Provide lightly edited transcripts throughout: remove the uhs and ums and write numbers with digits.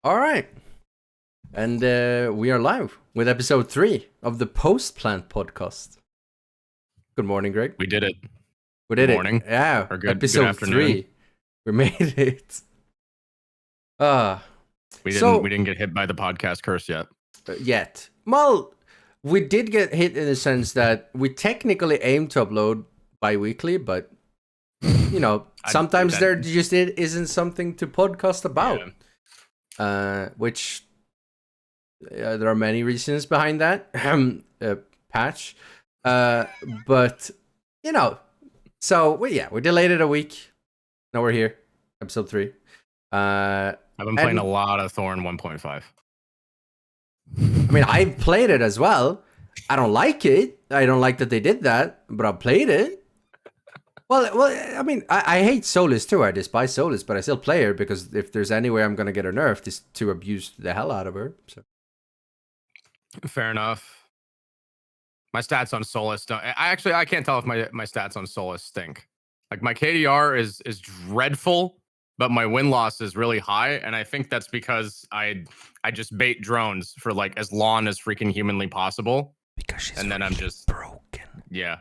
All right. And we are live with episode 3 of the Post Plant podcast. Good morning, Greg. We did it. We did Good morning. it. Yeah. Or good episode afternoon. 3. We made it. We didn't get hit by the podcast curse yet. Yet. Well, we did get hit in the sense that we technically aim to upload bi-weekly, but you know, sometimes there just isn't something to podcast about. Yeah. Which there are many reasons behind that. Patch. But you know, so we delayed it a week. Now we're here, episode 3. I've been playing a lot of Thorn 1.5. I mean, I've played it as well. I don't like it. I don't like that they did that, but I played it. Well, I mean, I hate Solus too. I despise Solus, but I still play her because if there's any way I'm gonna get her nerfed, is to abuse the hell out of her. So. Fair enough. My stats on Solus don't. I can't tell if my stats on Solus stink. Like my KDR is dreadful, but my win-loss is really high, and I think that's because I just bait drones for like as long as freaking humanly possible. Because she's and then I'm just broken. Yeah.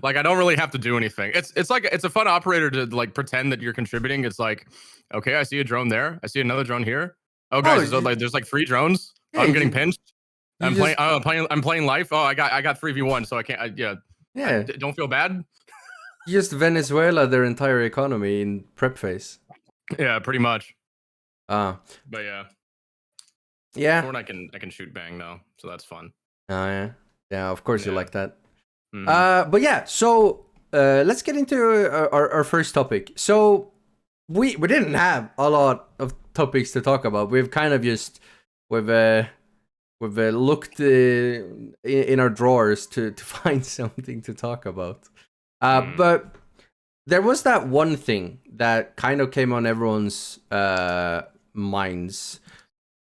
Like I don't really have to do anything. It's like it's a fun operator to like pretend that you're contributing. It's like, okay, I see a drone there. I see another drone here. Oh guys, so like there's like 3 drones. Yeah, I'm getting pinched. I'm playing life. Oh, I got 3v1, so I can't. Yeah. Don't feel bad. Just Venezuela, their entire economy in prep phase. Yeah, pretty much. But yeah. Thorn I can shoot bang though, so that's fun. Oh yeah. Of course you like that. Mm-hmm. But yeah, so let's get into our first topic. So we didn't have a lot of topics to talk about. We've kind of just we've looked in our drawers to find something to talk about. But there was that one thing that kind of came on everyone's minds.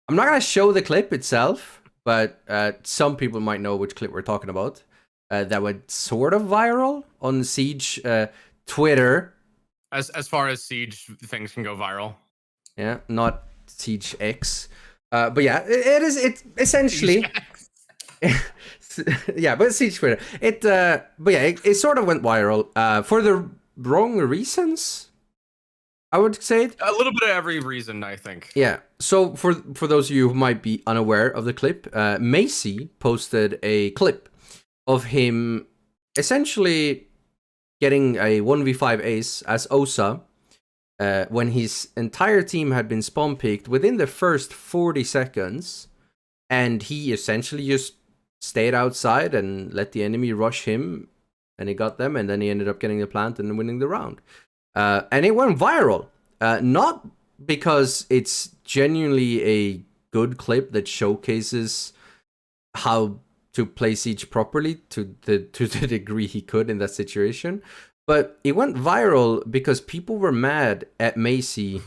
I'm not gonna show the clip itself, but some people might know which clip we're talking about. That went sort of viral on Siege Twitter. As far as Siege things can go viral. Yeah, not Siege X. But yeah, it's essentially yeah, but Siege Twitter. But yeah, it sort of went viral for the wrong reasons. I would say it. A little bit of every reason, I think. Yeah. So for those of you who might be unaware of the clip, Macy posted a clip of him essentially getting a 1v5 ace as Osa when his entire team had been spawn peaked within the first 40 seconds, and he essentially just stayed outside and let the enemy rush him, and he got them, and then he ended up getting the plant and winning the round. And it went viral, not because it's genuinely a good clip that showcases how to play Siege properly to the degree he could in that situation, but it went viral because people were mad at Macy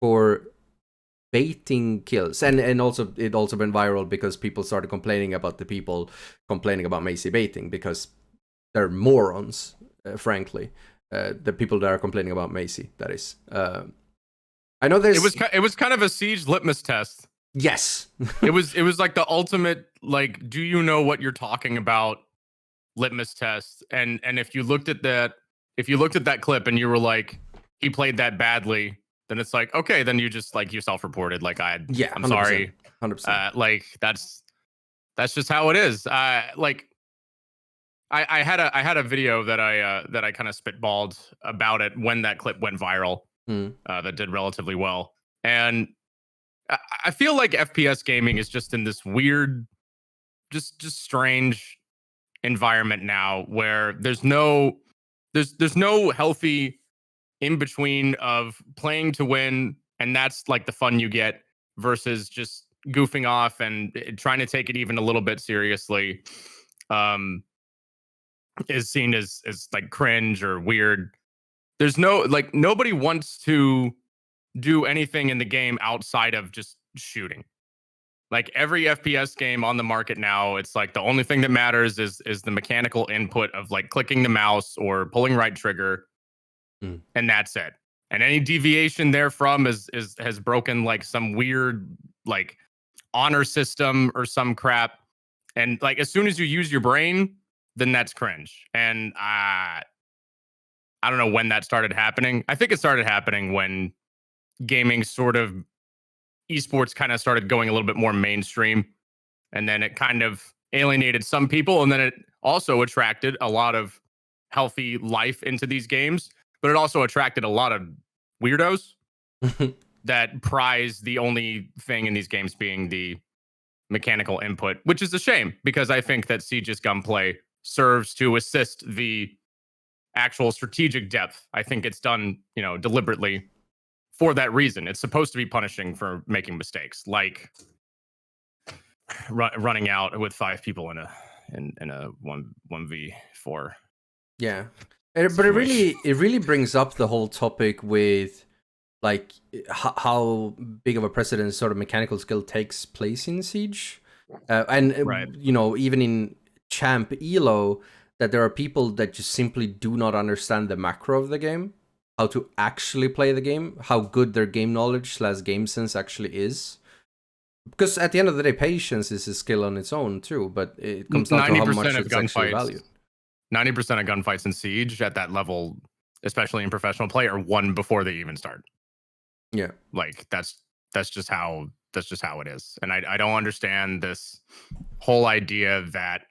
for baiting kills, and also it also went viral because people started complaining about the people complaining about Macy baiting because they're morons, frankly. The people that are complaining about Macy, that is. I know there's. It was kind of a Siege litmus test. Yes. it was like the ultimate, like, do you know what you're talking about litmus test? And if you looked at that clip and you were like, he played that badly, then it's like, okay, then you just like you self-reported. Like I'm 100%, sorry. 100%. Like that's just how it is. Like I had a video that I kind of spitballed about it when that clip went viral. That did relatively well. And I feel like FPS gaming is just in this weird, just strange environment now where there's no healthy in between of playing to win, and that's like the fun you get, versus just goofing off and trying to take it even a little bit seriously is seen as like cringe or weird. There's no, like, nobody wants to do anything in the game outside of just shooting. Like every FPS game on the market now, it's like the only thing that matters is the mechanical input of like clicking the mouse or pulling right trigger, and that's it. and any deviation therefrom has broken like some weird like honor system or some crap. And like as soon as you use your brain, then that's cringe. And I don't know when that started happening. I think it started happening when gaming sort of esports kind of started going a little bit more mainstream, and then it kind of alienated some people, and then it also attracted a lot of healthy life into these games, but it also attracted a lot of weirdos that prize the only thing in these games being the mechanical input, which is a shame because I think that Siege's gunplay serves to assist the actual strategic depth. I think it's done, deliberately for that reason. It's supposed to be punishing for making mistakes, like running out with 5 people in a 1v4. Yeah, but it really brings up the whole topic with like how big of a precedence sort of mechanical skill takes place in Siege, and right. Even in Champ Elo, that there are people that just simply do not understand the macro of the game, how to actually play the game, how good their game knowledge / game sense actually is. Because at the end of the day, patience is a skill on its own too, but it comes down to how much it's actually valued. 90% of gunfights in Siege at that level, especially in professional play, are won before they even start. Yeah, like that's just how it is, and I don't understand this whole idea that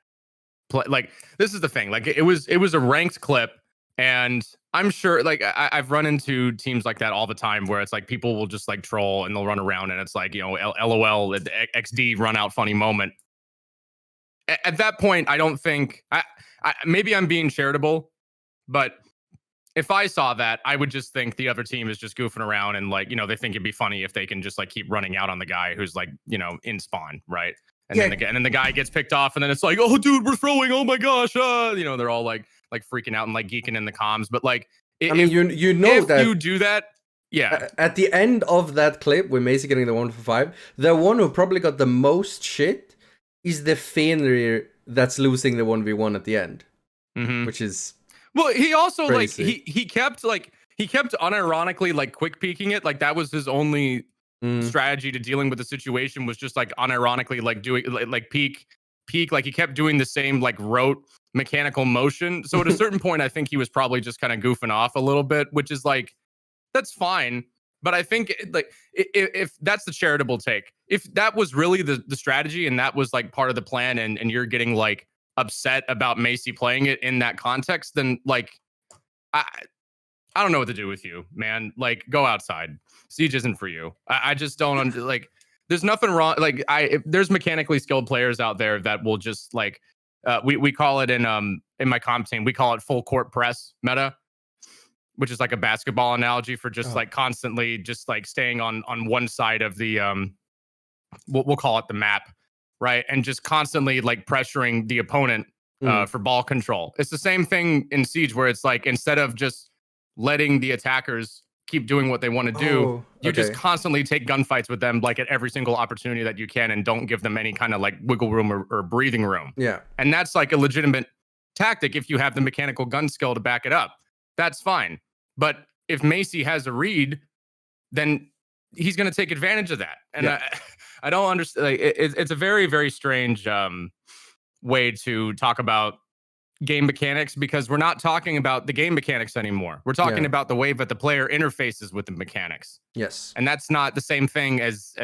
like this is the thing. Like it was a ranked clip, and I'm sure like I've run into teams like that all the time where it's like people will just like troll and they'll run around and it's like LOL XD run out funny moment. At that point, I don't think I maybe I'm being charitable, but if I saw that, I would just think the other team is just goofing around and like, they think it'd be funny if they can just like keep running out on the guy who's like, in spawn, right? And then the guy gets picked off, and then it's like, oh, dude, we're throwing. Oh my gosh, they're all like freaking out and like geeking in the comms. But like, I mean, if you do that, yeah. At the end of that clip, with Macy getting the 1-for-5, the one who probably got the most shit is the Fenrir that's losing the 1v1 at the end, which is. Well, he also crazy. like he kept unironically like quick peeking it. Like that was his only strategy to dealing with the situation, was just like unironically like doing like peek. Like he kept doing the same like rote mechanical motion. So at a certain point, I think he was probably just kind of goofing off a little bit, which is like, that's fine. But I think like if that's the charitable take, if that was really the strategy and that was like part of the plan, and you're getting like upset about Macy playing it in that context, then like I don't know what to do with you, man. Like, go outside. Siege isn't for you. I just don't like. There's nothing wrong. Like, if there's mechanically skilled players out there that will just like, we call it in my comp team, we call it full court press meta, which is like a basketball analogy for just like constantly just like staying on one side of the we'll call it the map, right? And just constantly like pressuring the opponent for ball control. It's the same thing in Siege, where it's like, instead of just letting the attackers keep doing what they want to do, you just constantly take gunfights with them like at every single opportunity that you can, and don't give them any kind of like wiggle room or breathing room. Yeah. And that's like a legitimate tactic if you have the mechanical gun skill to back it up. That's fine. But if Macy has a read, then he's going to take advantage of that. And I don't understand. Like, it's a very, very strange way to talk about game mechanics, because we're not talking about the game mechanics anymore. We're talking about the way that the player interfaces with the mechanics. Yes. And that's not the same thing as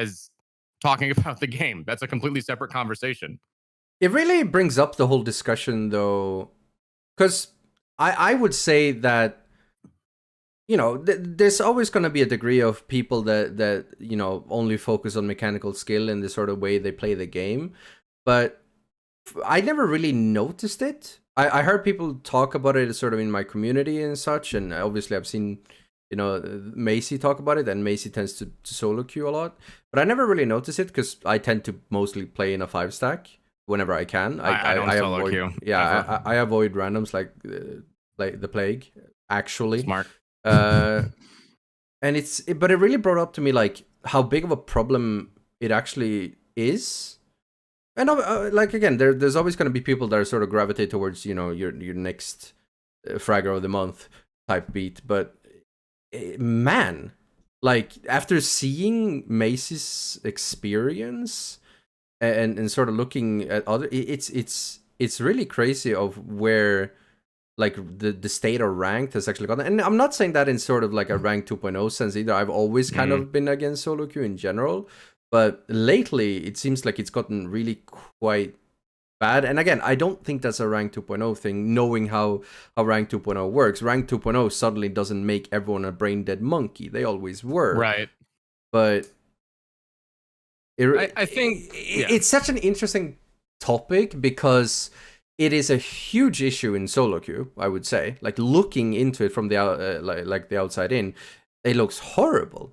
talking about the game. That's a completely separate conversation. It really brings up the whole discussion, though, because I would say that, there's always going to be a degree of people that only focus on mechanical skill in the sort of way they play the game. But I never really noticed it. I heard people talk about it sort of in my community and such, and obviously I've seen, Macy talk about it, and Macy tends to solo queue a lot. But I never really noticed it because I tend to mostly play in a 5-stack whenever I can. I don't solo queue. Yeah, I avoid randoms like the plague, actually. Smart. But it really brought up to me like how big of a problem it actually is. And like, again, there's always going to be people that are sort of gravitate towards your next fragger of the month type beat, but man, like after seeing Macy's experience and sort of looking at other, it's really crazy of where like the state or ranked has actually gotten. And I'm not saying that in sort of like a rank 2.0 sense either. I've always kind of been against solo queue in general, but lately it seems like it's gotten really quite bad. And again, I don't think that's a rank 2.0 thing, knowing how rank 2.0 works. Rank 2.0 suddenly doesn't make everyone a brain dead monkey. They always were. Right. But I think it's such an interesting topic because it is a huge issue in solo queue, I would say. Like looking into it from the like the outside in, it looks horrible,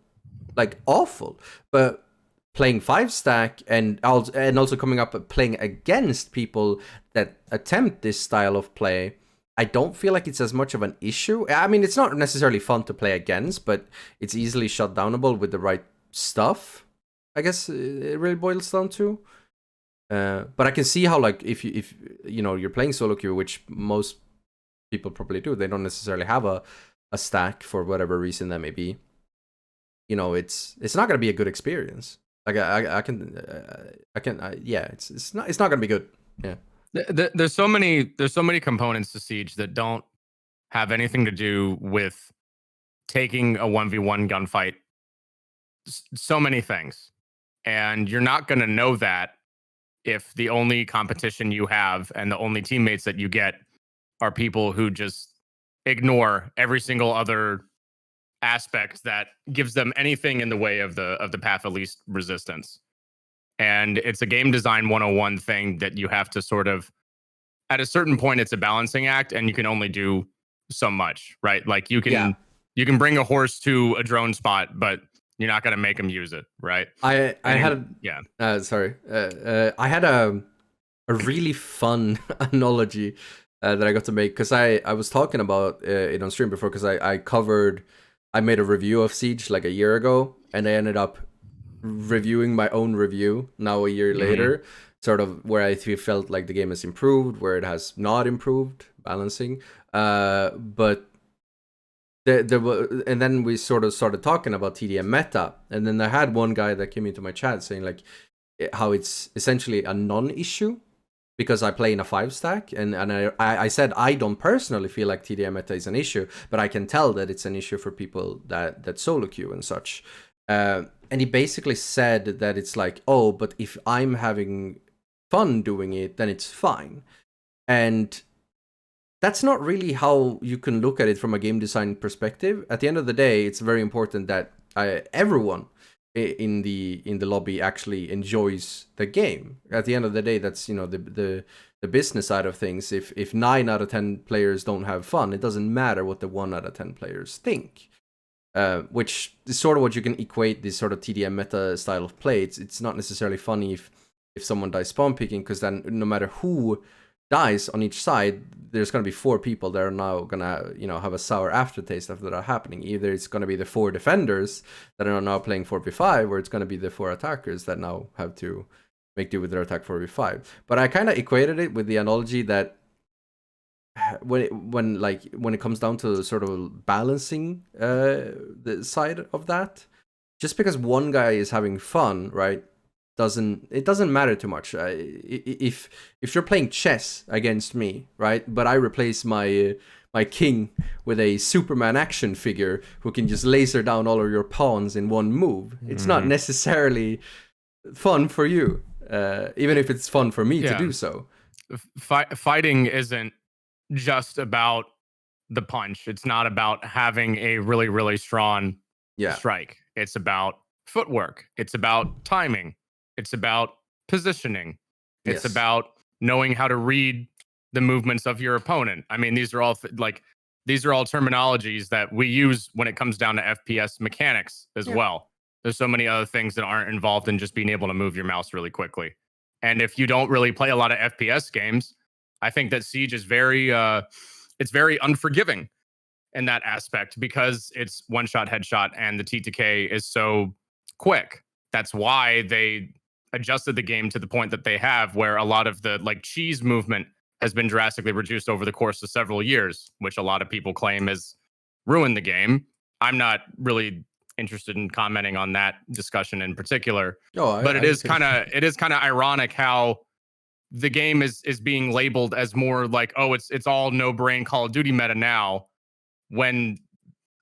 like awful. But playing 5-stack and also coming up playing against people that attempt this style of play, I don't feel like it's as much of an issue. I mean, it's not necessarily fun to play against, but it's easily shut downable with the right stuff, I guess it really boils down to. But I can see how, like, if you know you're playing solo queue, which most people probably do, they don't necessarily have a stack for whatever reason that may be. You know, it's not gonna be a good experience. Like I can yeah, it's not gonna be good. Yeah. There's so many components to Siege that don't have anything to do with taking a 1v1 gunfight. So many things. And you're not going to know that if the only competition you have and the only teammates that you get are people who just ignore every single other aspect that gives them anything in the way of the path of least resistance. And it's a game design 101 thing that you have to sort of, at a certain point, it's a balancing act, and you can only do so much, right? Like you can bring a horse to a drone spot, but you're not going to make them use it, right? I had a really fun analogy that I got to make, because I was talking about it on stream before, because I made a review of Siege like a year ago, and I ended up reviewing my own review now a year later, sort of where I felt like the game has improved, where it has not improved, balancing. But and then we sort of started talking about TDM meta, and then I had one guy that came into my chat saying like how it's essentially a non-issue because I play in a 5-stack, and I said I don't personally feel like TDM meta is an issue, but I can tell that it's an issue for people that solo queue and such. And he basically said that it's like, oh, but if I'm having fun doing it, then it's fine. And that's not really how you can look at it from a game design perspective. At the end of the day, it's very important that everyone in the lobby actually enjoys the game. At the end of the day, that's, you know, the business side of things. If 9 out of 10 players don't have fun, it doesn't matter what the 1 out of 10 players think. Which is sort of what you can equate this sort of TDM meta style of play. It's not necessarily funny if someone dies spawn picking, because then no matter who dies on each side, there's going to be 4 people that are now going to, you know, have a sour aftertaste after that happening. Either it's going to be the 4 defenders that are now playing 4v5, or it's going to be the 4 attackers that now have to make do with their attack 4v5. But I kind of equated it with the analogy that when it comes down to sort of balancing the side of that, just because one guy is having fun, right, doesn't matter too much. If you're playing chess against me, right, but I replace my king with a Superman action figure who can just laser down all of your pawns in one move, it's not necessarily fun for you, even if it's fun for me to do so. Fighting isn't just about the punch. It's not about having a really, really strong strike. It's about footwork. It's about timing. It's about positioning. It's about knowing how to read the movements of your opponent. I mean, these are all terminologies that we use when it comes down to FPS mechanics as well. There's so many other things that aren't involved in just being able to move your mouse really quickly. And if you don't really play a lot of FPS games, I think that Siege is very unforgiving in that aspect, because it's one-shot headshot and the T2K is so quick. That's why they adjusted the game to the point that they have, where a lot of the like cheese movement has been drastically reduced over the course of several years, which a lot of people claim has ruined the game. I'm not really interested in commenting on that discussion in particular. Oh, But it is kind of ironic how the game is being labeled as more like, oh, it's all no brain Call of Duty meta now, when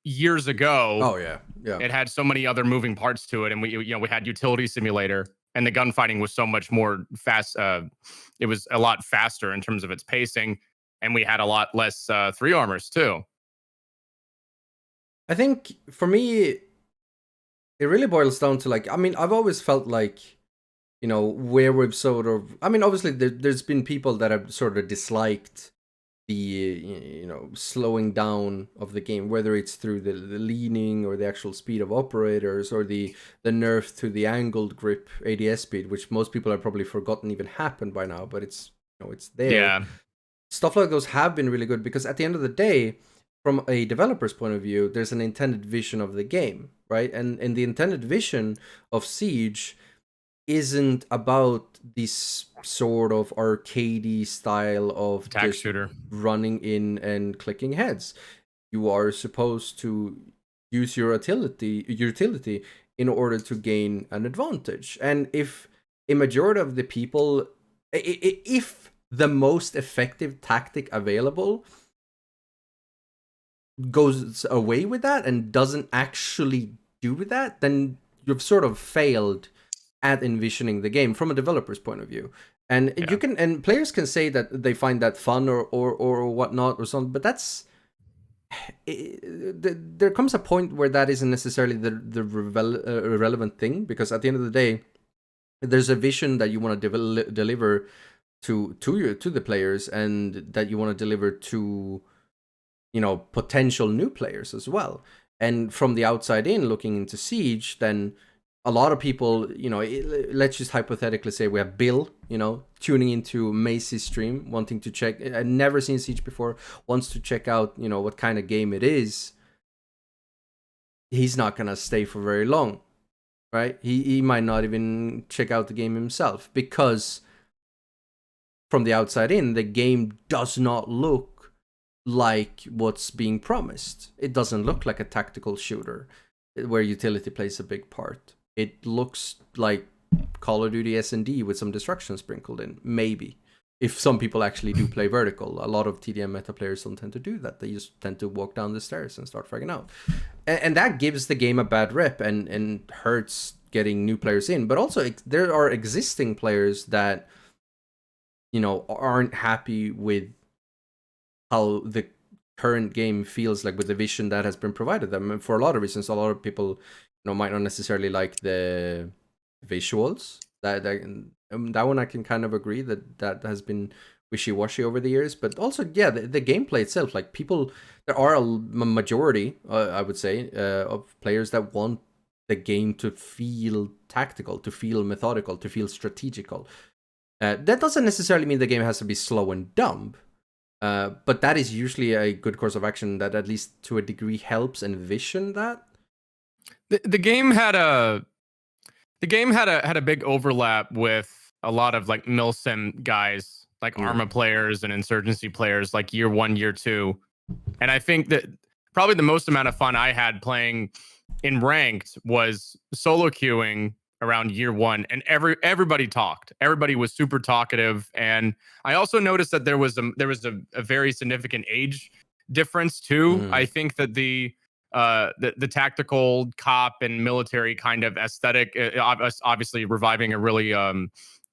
years ago, oh yeah, it had so many other moving parts to it, and we had utility simulator, and the gunfighting was so much more fast. It was a lot faster in terms of its pacing, and we had a lot less 3-armors too. I think for me, it really boils down to like, I mean, I've always felt like, you know, where we've sort of, I mean, obviously there's been people that have sort of disliked the, you know, slowing down of the game, whether it's through the leaning or the actual speed of operators, or the nerf to the angled grip ADS speed, which most people have probably forgotten even happened by now, but it's, you know, it's there. Yeah. Stuff like those have been really good, because at the end of the day, from a developer's point of view, there's an intended vision of the game, right? And the intended vision of Siege isn't about this sort of arcadey style of attack just shooter running in and clicking heads. You are supposed to use your utility in order to gain an advantage. And if a majority of the people, if the most effective tactic available goes away with that and doesn't actually do that, then you've sort of failed at envisioning the game from a developer's point of view. And you can, and players can say that they find that fun or whatnot or something, but that's, there comes a point where that isn't necessarily the relevant thing, because at the end of the day, there's a vision that you want to deliver to the players, and that you want to deliver to, you know, potential new players as well. And from the outside in, looking into Siege, then a lot of people, you know, let's just hypothetically say we have Bill, you know, tuning into Macy's stream, wanting to check, I've never seen Siege before, wants to check out, you know, what kind of game it is. He's not going to stay for very long, right? He might not even check out the game himself, because from the outside in, the game does not look like what's being promised. It doesn't look like a tactical shooter where utility plays a big part. It looks like Call of Duty S&D with some destruction sprinkled in, maybe. If some people actually do play vertical. A lot of TDM meta players don't tend to do that. They just tend to walk down the stairs and start fragging out. And that gives the game a bad rep and hurts getting new players in. But also, there are existing players that, you know, aren't happy with how the current game feels like with the vision that has been provided them. And for a lot of reasons, a lot of people, you know, might not necessarily like the visuals. That one I can kind of agree that has been wishy-washy over the years. But also, yeah, the gameplay itself, like people, there are a majority, I would say, of players that want the game to feel tactical, to feel methodical, to feel strategical. That doesn't necessarily mean the game has to be slow and dumb. But that is usually a good course of action that at least to a degree helps envision that. The game had a big overlap with a lot of like milsim guys, like Arma players and Insurgency players, like year 1, year 2. And I think that probably the most amount of fun I had playing in ranked was solo queuing around year 1, and everybody talked. Everybody was super talkative, and I also noticed that there was a very significant age difference too. I think that the tactical cop and military kind of aesthetic, obviously reviving a really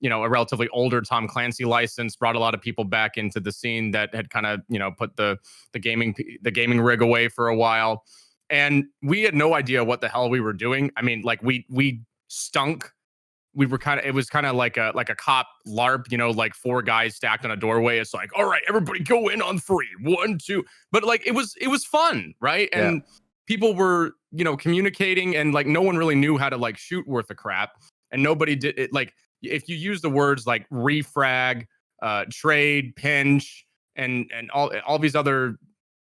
you know, a relatively older Tom Clancy license, brought a lot of people back into the scene that had kind of, you know, put the gaming rig away for a while, and we had no idea what the hell we were doing. I mean, like we stunk. We were it was kind of like a cop LARP, you know, like 4 guys stacked on a doorway. It's like, all right, everybody go in on 3, 1, 2. But like it was fun, right? And people were, you know, communicating, and like no one really knew how to like shoot worth a crap, and nobody did it. Like if you use the words like refrag, trade, pinch, and all these other,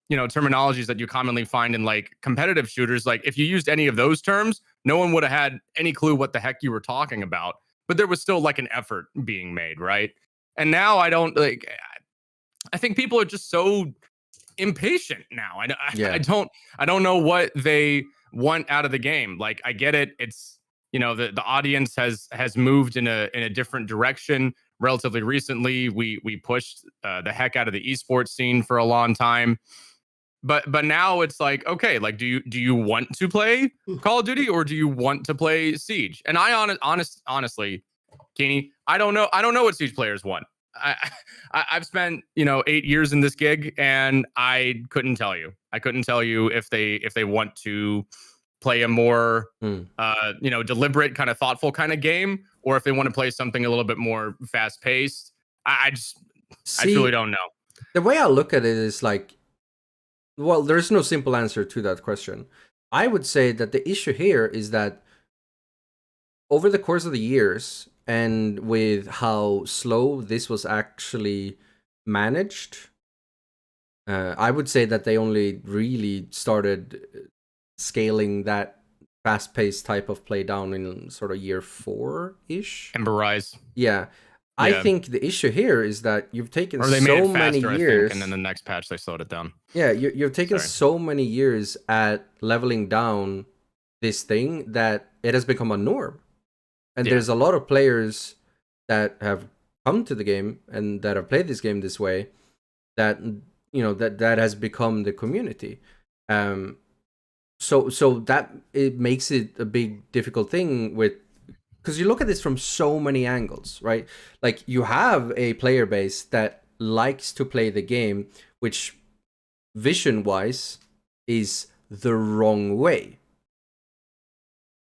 you know, terminologies that you commonly find in like competitive shooters, like if you used any of those terms, no one would have had any clue what the heck you were talking about. But there was still like an effort being made, right? And now I don't like. I think people are just so impatient now. Yeah. I don't know what they want out of the game. Like, I get it. It's, you know, the audience has moved in a different direction relatively recently. We pushed the heck out of the esports scene for a long time. But now it's like, okay, like, do you want to play Call of Duty or do you want to play Siege? And honestly, Keeney, I don't know what Siege players want. I've spent, you know, 8 years in this gig, and I couldn't tell you. I couldn't tell you if they want to play a more you know, deliberate, kind of thoughtful kind of game, or if they want to play something a little bit more fast paced. I truly don't know. The way I look at it is like, well, there's no simple answer to that question. I would say that the issue here is that over the course of the years, and with how slow this was actually managed, I would say that they only really started scaling that fast-paced type of play down in sort of year 4-ish. Ember Rise. Yeah. I think the issue here is that you've taken or they so made it many faster, years, I think, and then the next patch they slowed it down. Yeah, you've taken so many years at leveling down this thing that it has become a norm. And there's a lot of players that have come to the game and that have played this game this way, that, you know, that has become the community. So that it makes it a big difficult thing with, because you look at this from so many angles, right? Like, you have a player base that likes to play the game, which vision-wise is the wrong way.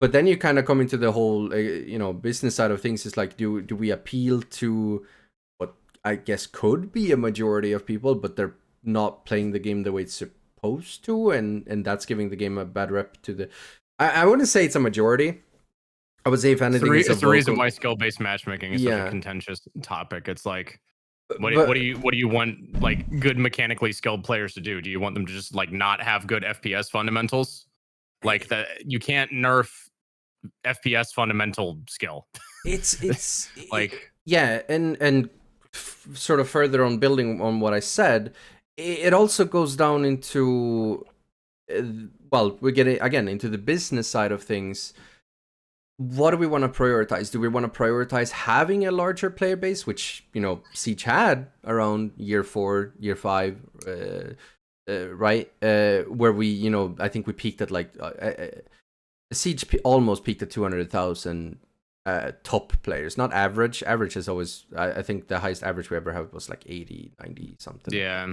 But then you kind of come into the whole, you know, business side of things. Is like, do we appeal to what I guess could be a majority of people, but they're not playing the game the way it's supposed to, and that's giving the game a bad rep to the... I wouldn't say it's a majority. I would say, if anything, it's the reason why skill-based matchmaking is such a contentious topic. It's like, what do you want, like, good mechanically skilled players to do? Do you want them to just, like, not have good FPS fundamentals? Like, that you can't nerf FPS fundamental skill. It's like, yeah, and sort of further on building on what I said, it also goes down into, well, we're getting again into the business side of things. What do we want to prioritize? Do we want to prioritize having a larger player base, which, you know, Siege had around year 4, year 5, right? Where we, you know, I think we peaked at like Siege almost peaked at 200,000 top players, not average. Average is always, I think the highest average we ever had was like 80, 90 something. Yeah.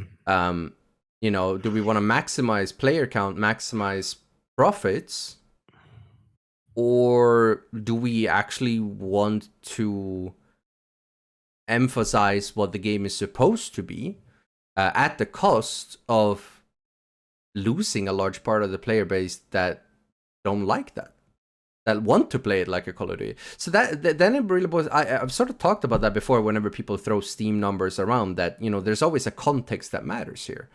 You know, do we want to maximize player count, maximize profits? Or do we actually want to emphasize what the game is supposed to be at the cost of losing a large part of the player base that don't like that want to play it like a Call of Duty? So that then it really was. I've sort of talked about that before. Whenever people throw Steam numbers around, that, you know, there's always a context that matters here.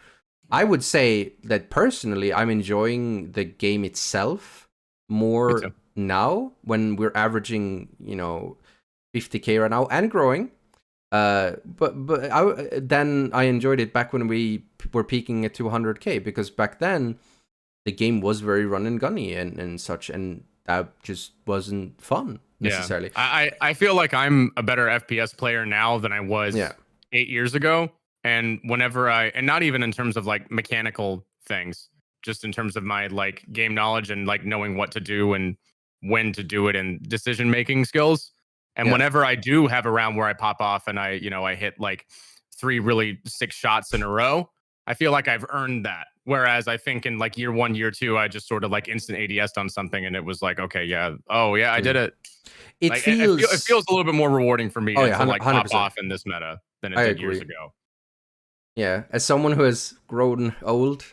I would say that personally, I'm enjoying the game itself more now, when we're averaging, you know, 50k right now and growing. Then I enjoyed it back when we were peaking at 200k, because back then the game was very run and gunny and such, and that just wasn't fun necessarily. I feel like I'm a better FPS player now than I was 8 years ago. And whenever and not even in terms of like mechanical things, just in terms of my like game knowledge and like knowing what to do and when to do it and decision making skills. And whenever I do have a round where I pop off and I hit like 3 really sick shots in a row, I feel like I've earned that. Whereas I think in like year 1, year 2, I just sort of like instant ADS'd on something and it was like, okay, I did it. It feels a little bit more rewarding for me to like 100%. Pop off in this meta than it did years ago. Yeah, as someone who has grown old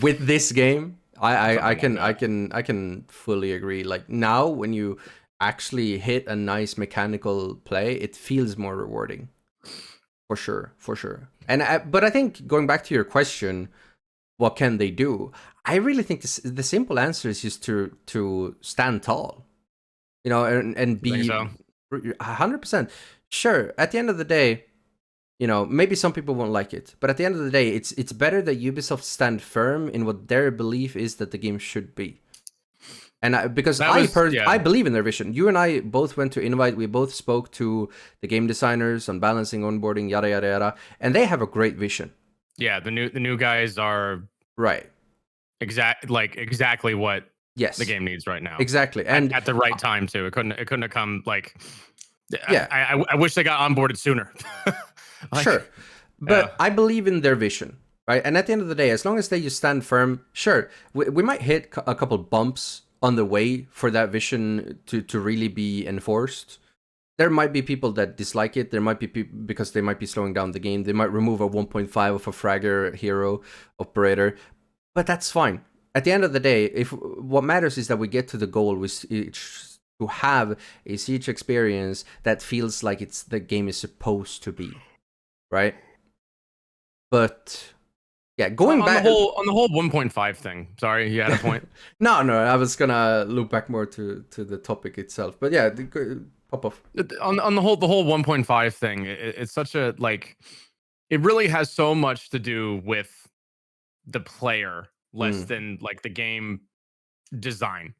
with this game, I can fully agree. Like, now when you actually hit a nice mechanical play, it feels more rewarding. For sure. And but I think, going back to your question, what can they do? I really think the simple answer is just to stand tall, you know, and be 100%. Sure, at the end of the day, You know, maybe some people won't like it, but at the end of the day, it's better that Ubisoft stand firm in what their belief is that the game should be. And because I believe in their vision. You and I both went to Invite. We both spoke to the game designers on balancing, onboarding, yada yada yada, and they have a great vision. Yeah, the new guys are right. Exactly what the game needs right now. Exactly, and at the right time too. It couldn't have come like. Yeah, I wish they got onboarded sooner. Sure, but I believe in their vision, right? And at the end of the day, as long as they just stand firm, sure, we might hit a couple bumps on the way for that vision to really be enforced. There might be people that dislike it. There might be people because they might be slowing down the game. They might remove a 1.5 of a fragger hero operator, but that's fine. At the end of the day, if what matters is that we get to the goal, which to have a Siege experience that feels like it's the game is supposed to be, right? But yeah, going back on the whole 1.5 thing. Sorry, you had a point. no, I was gonna loop back more to the topic itself, but yeah, pop off on the whole 1.5 thing. It's such a like, it really has so much to do with the player less than like the game design.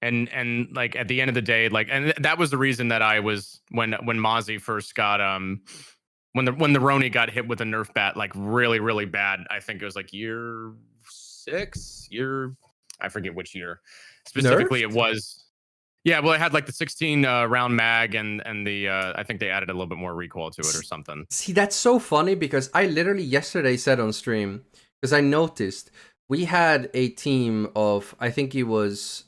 And like at the end of the day, like, and that was the reason that I was when Mozzie first got when the Roni got hit with a Nerf bat like really bad. I think it was like year 6, I forget which year specifically. Nerfed? It was. Yeah, well, it had like the 16 round mag and the I think they added a little bit more recoil to it or something. See, that's so funny because I literally yesterday said on stream, because I noticed we had a team of, I think it was,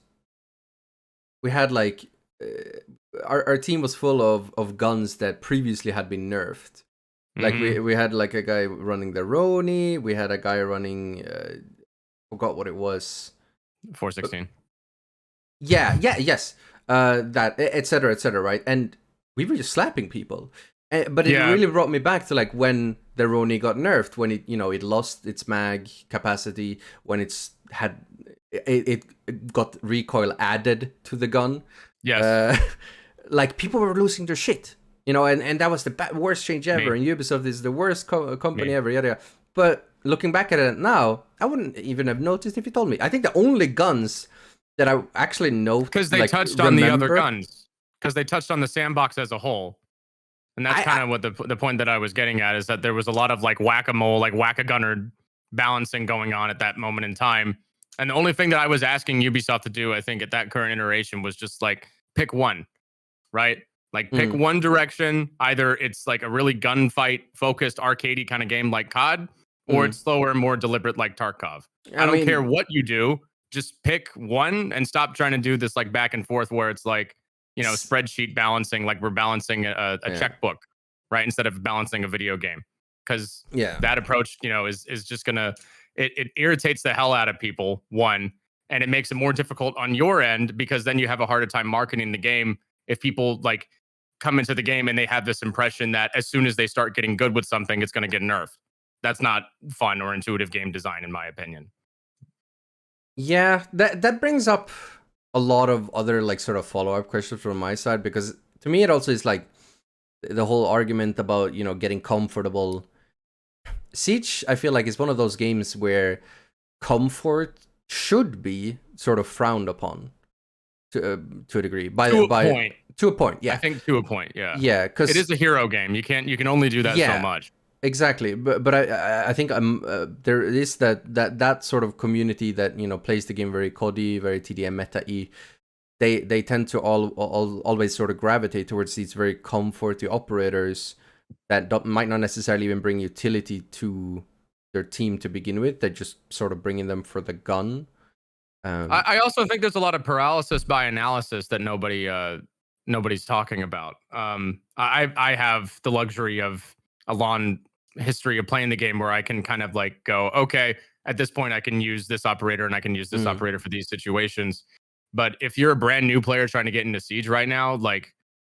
we had like our team was full of guns that previously had been nerfed. Like we had like a guy running the Roni, we had a guy running forgot what it was. 416. Yes. That etc. right? And we were just slapping people. But it really brought me back to like when the Roni got nerfed, when it it lost its mag capacity, when it got recoil added to the gun. Yes. Like people were losing their shit, and that was the worst change ever. And Ubisoft is the worst company ever. Yada. But looking back at it now, I wouldn't even have noticed if you told me. I think the only guns that I actually know, because they touched on the other guns, because they touched on the sandbox as a whole. And that's kind of what the point that I was getting at, is that there was a lot of like whack-a-mole, like whack-a-gunner balancing going on at that moment in time. And the only thing that I was asking Ubisoft to do, I think, at that current iteration was just like pick one, right? Like pick one direction. Either it's like a really gunfight focused arcadey kind of game like COD, or it's slower and more deliberate like Tarkov. I don't care what you do. Just pick one and stop trying to do this like back and forth where it's like, spreadsheet balancing, like we're balancing a checkbook, right? Instead of balancing a video game. Because that approach, is just gonna, it irritates the hell out of people, one, and it makes it more difficult on your end, because then you have a harder time marketing the game if people like come into the game and they have this impression that as soon as they start getting good with something, it's gonna get nerfed. That's not fun or intuitive game design, in my opinion. Yeah, that brings up a lot of other like sort of follow-up questions from my side, because to me it also is like the whole argument about getting comfortable. Siege, I feel like, is one of those games where comfort should be sort of frowned upon to a degree. To a point, yeah. I think to a point, yeah. Yeah, because it is a hero game. You can only do that so much. Exactly, but I think there is that sort of community that plays the game very COD, very TDM meta-y. They tend to always sort of gravitate towards these very comforty operators that might not necessarily even bring utility to their team to begin with. They're just sort of bringing them for the gun. I also think there's a lot of paralysis by analysis that nobody's talking about. I have the luxury of a long history of playing the game where I can kind of like go, okay, at this point I can use this operator and I can use this operator for these situations. But if you're a brand new player trying to get into Siege right now, like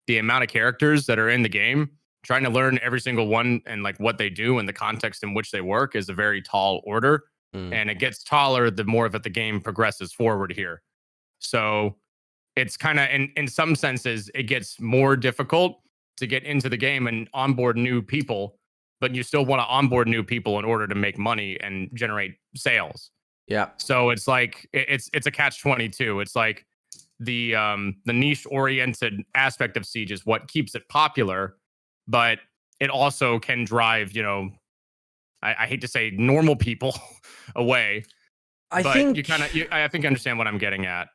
the amount of characters that are in the game, trying to learn every single one and like what they do and the context in which they work is a very tall order. And it gets taller the more that the game progresses forward here. So it's kind of, in some senses, it gets more difficult to get into the game and onboard new people but you still want to onboard new people in order to make money and generate sales. Yeah. So it's like it's a catch-22. It's like the niche oriented aspect of Siege is what keeps it popular, but it also can drive, you know, I hate to say normal people away. I but think you kind of I think you understand what I'm getting at.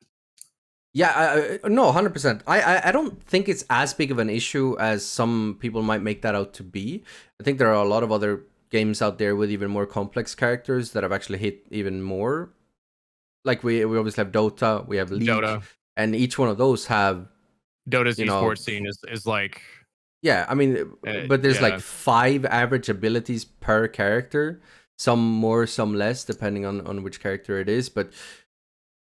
Yeah, no, 100%. I don't think it's as big of an issue as some people might make that out to be. I think there are a lot of other games out there with even more complex characters that have actually hit even more. Like we obviously have Dota, we have League, Dota. And each one of those have Dota's esports scene is like, yeah, I mean, but there's like 5 average abilities per character, some more, some less, depending on which character it is. But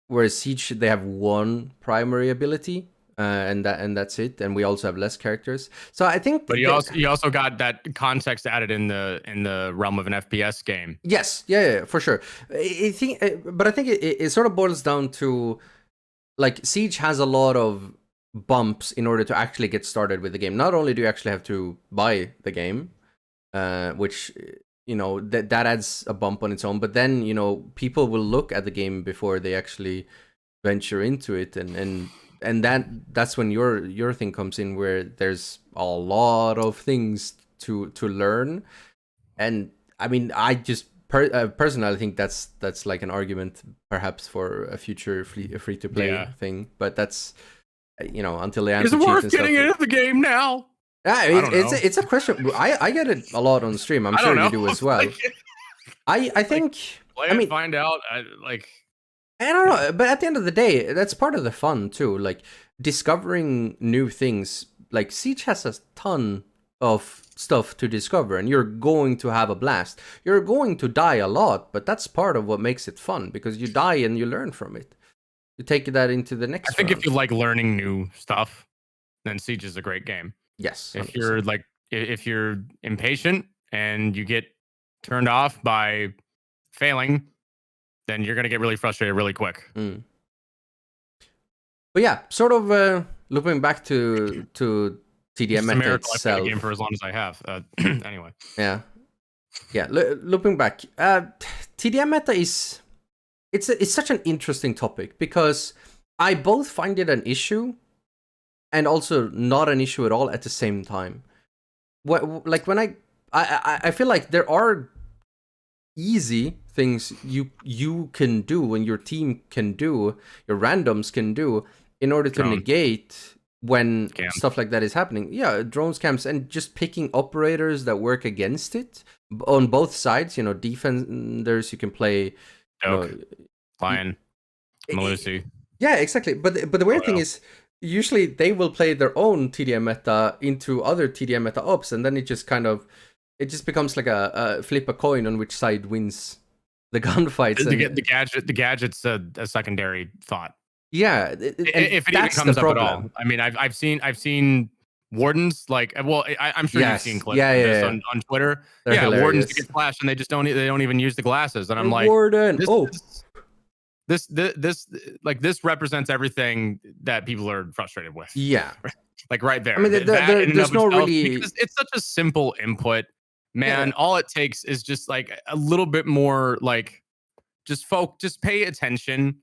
whereas Siege, they have 1 primary ability, and that's it. And we also have less characters. So I think, but you also got that context added in the realm of an FPS game. Yes, yeah, for sure. But I think it sort of boils down to, like, Siege has a lot of bumps in order to actually get started with the game. Not only do you actually have to buy the game, which, you know, that adds a bump on its own, but then, you know, people will look at the game before they actually venture into it, and that's when your thing comes in, where there's a lot of things to learn. And I mean, I just personally think that's like an argument perhaps for a future free to play thing, but that's, you know, until they answer. Is it worth getting into the game now? It's a question. I get it a lot on stream. I'm sure you do as well. I think. Play and find out. I don't know, but at the end of the day, that's part of the fun too. Like discovering new things. Like Siege has a ton of stuff to discover, and you're going to have a blast. You're going to die a lot, but that's part of what makes it fun, because you die and you learn from it. You take that into the next. I think round. If you like learning new stuff, then Siege is a great game. Yes. 100%. If you're impatient and you get turned off by failing, then you're gonna get really frustrated really quick. But yeah, sort of looping back to TDM meta itself. I've played the game for as long as I have. Anyway. Yeah. Looping back, TDM meta is it's such an interesting topic, because I both find it an issue and also not an issue at all at the same time. Like when I feel like there are easy things you can do and your team can do, your randoms can do, in order to negate when stuff like that is happening. Yeah, drones, camps, and just picking operators that work against it on both sides. You know, defenders, you can play Lion, Malusi. Yeah, exactly. But the weird thing is, usually they will play their own TDM meta into other TDM meta ops, and then it just becomes like a flip a coin on which side wins the gunfights. The gadget's a secondary thought. Yeah, if it even comes up at all. I mean, I've seen Wardens, like, well, I'm sure you've seen clips of this on Twitter. They're hilarious. Wardens get flashed and they don't even use the glasses, and I'm like, Warden. This represents everything that people are frustrated with. Yeah, like right there. I mean, there's no really, because it's such a simple input, man. All it takes is just like a little bit more, like, just pay attention.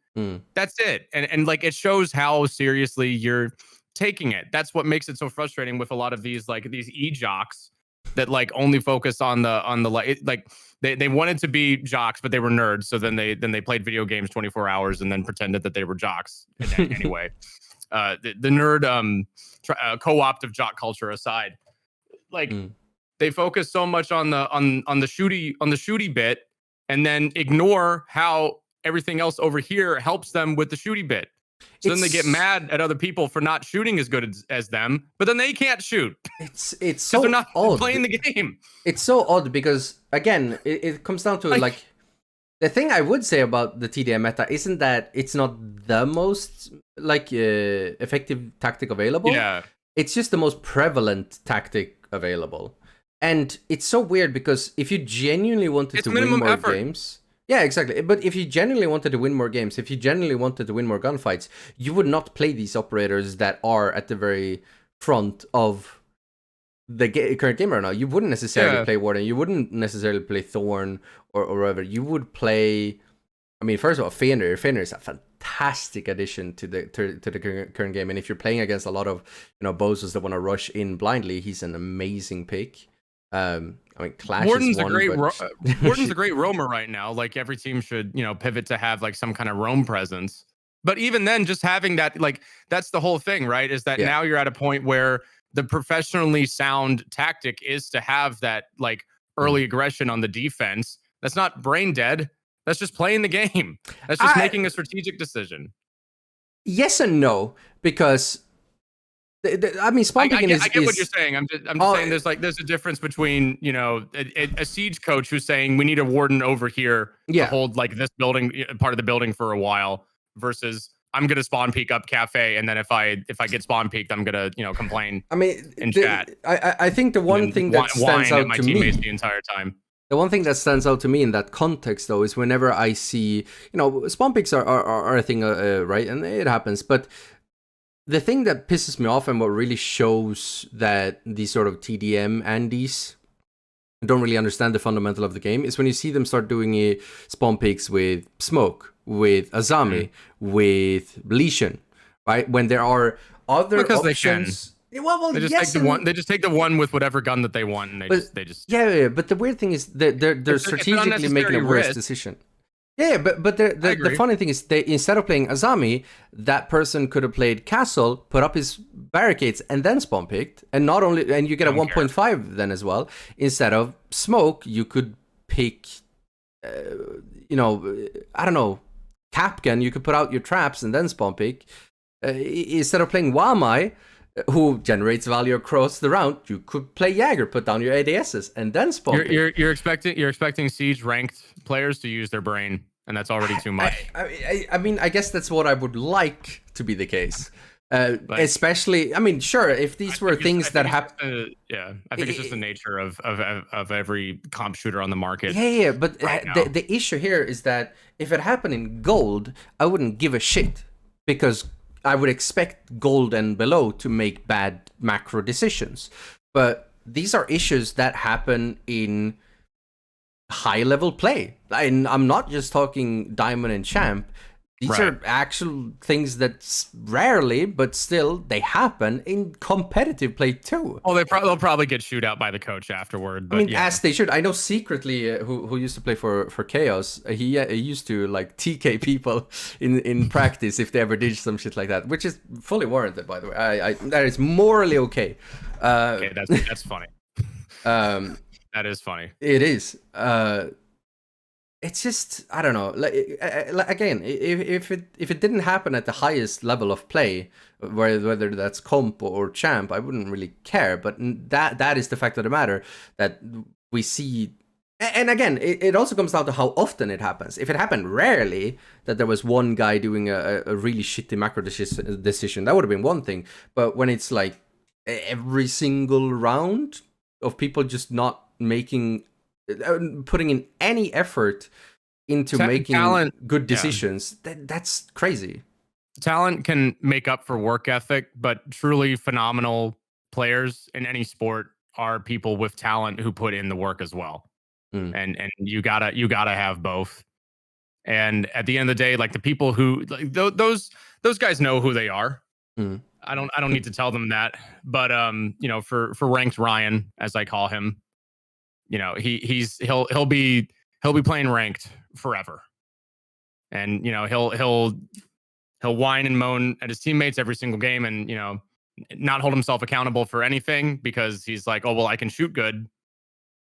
That's it. And like, it shows how seriously you're taking it. That's what makes it so frustrating with a lot of these e-jocks that like only focus on the like they wanted to be jocks, but they were nerds. So then they played video games 24 hours and then pretended that they were jocks anyway. The nerd co-optive jock culture aside, like they focus so much on the shooty bit, and then ignore how everything else over here helps them with the shooty bit. So then they get mad at other people for not shooting as good as them, but then they can't shoot. It's so they're not odd. playing the game. It's so odd because, again, it comes down to like the thing I would say about the TDM meta isn't that it's not the most like effective tactic available. Yeah, it's just the most prevalent tactic available, and it's so weird because if you genuinely wanted to win more games. Yeah, exactly. But if you genuinely wanted to win more games, if you genuinely wanted to win more gunfights, you would not play these operators that are at the very front of the current game right now, you wouldn't necessarily play Warden. You wouldn't necessarily play Thorn or whatever. You would play. I mean, first of all, Fender. Fender is a fantastic addition to the current game, and if you're playing against a lot of bozos that want to rush in blindly, he's an amazing pick. I mean, Clash Warden's is one, Warden's a great roamer right now. Like every team should pivot to have like some kind of roam presence. But even then, just having that, like, that's the whole thing, right? Is that now you're at a point where the professionally sound tactic is to have that like early aggression on the defense. That's not brain dead. That's just playing the game. That's just making a strategic decision. Yes and no, because I mean, spawn picking I get what you're saying. I'm just saying there's a difference between a siege coach who's saying we need a warden over here to hold like this building part of the building for a while versus I'm gonna spawn peek up cafe, and then if I get spawn peeked, I'm gonna complain. I mean, in chat. I think the one thing that stands out to me the entire time. The one thing that stands out to me in that context, though, is whenever I see, spawn peeks are a thing, right? And it happens. But the thing that pisses me off and what really shows that these sort of TDM Andes don't really understand the fundamental of the game is when you see them start doing spawn peeks with Smoke, with Azami, with Lesion, right? When there are other options. Well, they just take the one. They just take the one with whatever gun that they want, and they just. Yeah. But the weird thing is that they're strategically making a worse decision. Yeah, but the funny thing is, they instead of playing Azami, that person could have played Castle, put up his barricades, and then spawn picked, and you get a 1.5 then as well. Instead of Smoke, you could pick, I don't know, Capcan. You could put out your traps and then spawn pick. Instead of playing Wamai, who generates value across the round, you could play Jagger, put down your ADSs, and then spawn. You're expecting Siege ranked players to use their brain, and that's already too much. I mean, I guess that's what I would like to be the case. Especially, I mean, sure, if these were things that happen. I think it's just the nature of every comp shooter on the market. Yeah, but the issue here is that if it happened in gold, I wouldn't give a shit, because I would expect gold and below to make bad macro decisions. But these are issues that happen in high-level play. And I'm not just talking Diamond and Champ. These are actual things that rarely, but still, they happen in competitive play too. Oh, they'll probably get shoot out by the coach afterward. But I mean, as they should. I know Secretly, who used to play for Chaos, he used to like TK people in practice if they ever did some shit like that, which is fully warranted, by the way. That is morally okay. Okay, that's funny. That is funny. It is. It's just, I don't know. Like again, if it didn't happen at the highest level of play, whether that's comp or champ, I wouldn't really care. But that is the fact of the matter, that we see. And again, it also comes down to how often it happens. If it happened rarely, that there was one guy doing a really shitty macro decision, that would have been one thing. But when it's like every single round of people just not putting in any effort into making good decisions, that's crazy. Talent can make up for work ethic, but truly phenomenal players in any sport are people with talent who put in the work as well. And you gotta have both. And at the end of the day, like the people who like those guys know who they are. I don't need to tell them that. But for ranked Ryan, as I call him, he'll be playing ranked forever, and he'll whine and moan at his teammates every single game, and not hold himself accountable for anything because he's like, oh well, I can shoot good,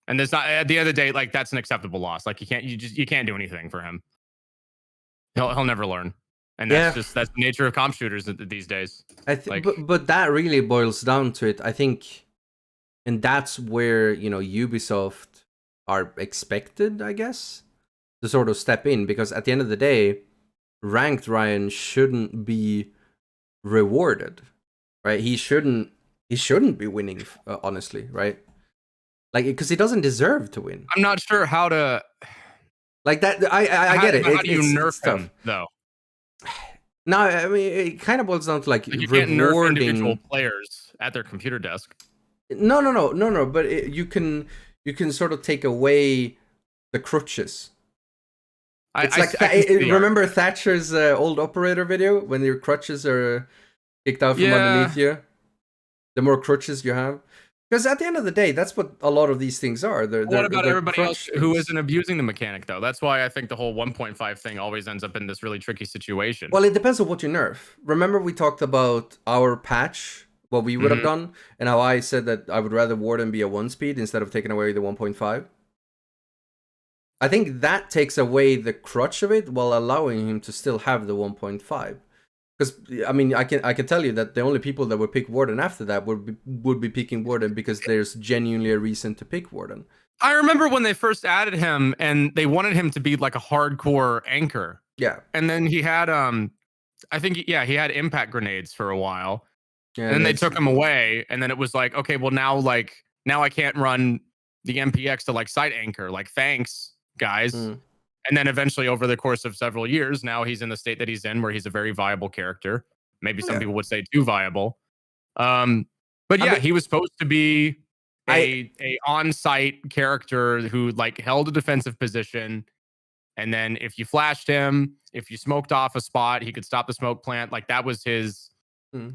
and there's not, at the end of the day, like that's an acceptable loss. Like you can't do anything for him. He'll never learn, and that's the nature of comp shooters these days. But that really boils down to it, I think. And that's where, Ubisoft are expected, I guess, to sort of step in. Because at the end of the day, ranked Ryan shouldn't be rewarded, right? He shouldn't be winning, honestly, right? Like, because he doesn't deserve to win. I'm not sure how to... Like that, I get it. How do you nerf him, though? No, I mean, it kind of boils down to, like you can't nerf individual players at their computer desk. No. But you can sort of take away the crutches. It's remember Thatcher's old operator video when your crutches are kicked out from underneath you? The more crutches you have. Because at the end of the day, that's what a lot of these things are. What about everybody else who isn't abusing the mechanic, though? That's why I think the whole 1.5 thing always ends up in this really tricky situation. Well, it depends on what you nerf. Remember we talked about our patch, what we would have done, and how I said that I would rather Warden be a 1-speed instead of taking away the 1.5? I think that takes away the crutch of it while allowing him to still have the 1.5. Because I mean, I can tell you that the only people that would pick Warden after that would be picking Warden because there's genuinely a reason to pick Warden. I remember when they first added him and they wanted him to be like a hardcore anchor. Yeah. And then he had I think he had impact grenades for a while. Yeah, and then they took him away, and then it was like, okay, well now I can't run the MPX to like site anchor. Like, thanks, guys. And then eventually, over the course of several years, now he's in the state that he's in, where he's a very viable character. Maybe some people would say too viable. But yeah, he was supposed to be a on-site character who like held a defensive position, and then if you flashed him, if you smoked off a spot, he could stop the smoke plant. Like, that was his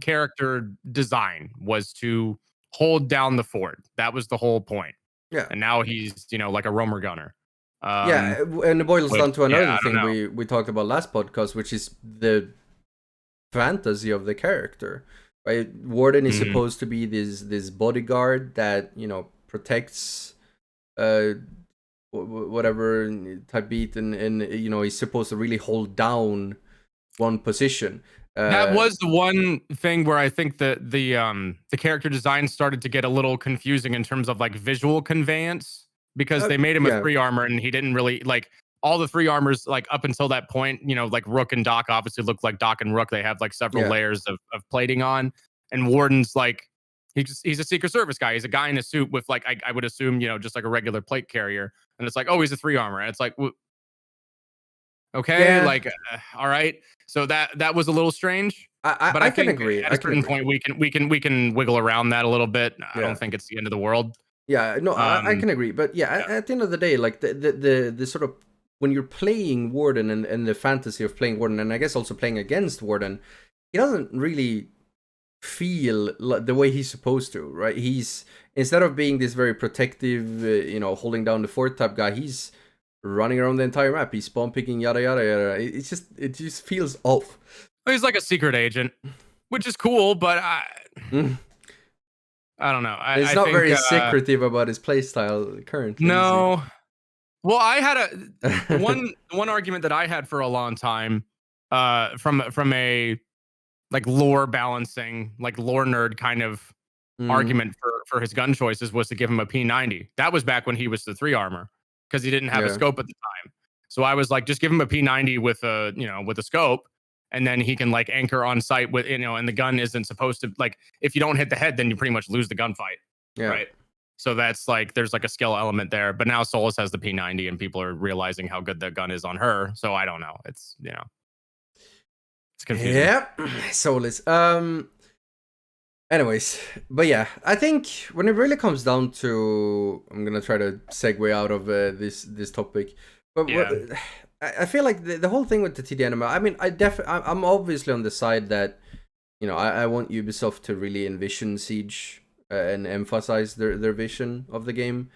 character design, was to hold down the fort. That was the whole point. Yeah. And now he's like a roamer gunner. Yeah, and it boils down to another thing we talked about last podcast, which is the fantasy of the character. Right, Warden is supposed to be this bodyguard that protects whatever type beat, and he's supposed to really hold down one position. That was the one thing where I think that the character design started to get a little confusing in terms of like visual conveyance, because they made him a 3 armor, and he didn't really like all the 3 armors like up until that point. Like Rook and Doc obviously look like Doc and Rook. They have like several layers of plating on, and Warden's like he's a Secret Service guy. He's a guy in a suit with like I would assume just like a regular plate carrier, and it's like, oh, he's a 3 armor, and it's like, okay, like all right. So that was a little strange. But I can agree. At a certain point, we can wiggle around that a little bit. I don't think it's the end of the world. Yeah, no, I can agree. But at the end of the day, like the sort of when you're playing Warden and the fantasy of playing Warden, and I guess also playing against Warden, he doesn't really feel the way he's supposed to, right? He's, instead of being this very protective, holding down the fort type guy, he's running around the entire map. He's spawn picking, yada yada yada. It just feels off. He's like a secret agent, which is cool, but I don't know. He's not very secretive about his playstyle currently. No. Well, I had one argument that I had for a long time, from a like lore balancing, like lore nerd kind of argument for his gun choices, was to give him a P90. That was back when he was the 3 armor, because he didn't have a scope at the time. So I was like, just give him a P90 with a scope, and then he can like anchor on site with, and the gun isn't supposed to, like, if you don't hit the head, then you pretty much lose the gunfight. Yeah. Right. So that's like, there's like a skill element there. But now Solus has the P90, and people are realizing how good the gun is on her. So I don't know. It's, it's confusing. Yep. Solus. Anyways, but yeah, I think when it really comes down to, I'm gonna try to segue out of this topic, but I feel like the whole thing with the TDM, I mean, I'm obviously on the side that I want Ubisoft to really envision Siege and emphasize their vision of the game.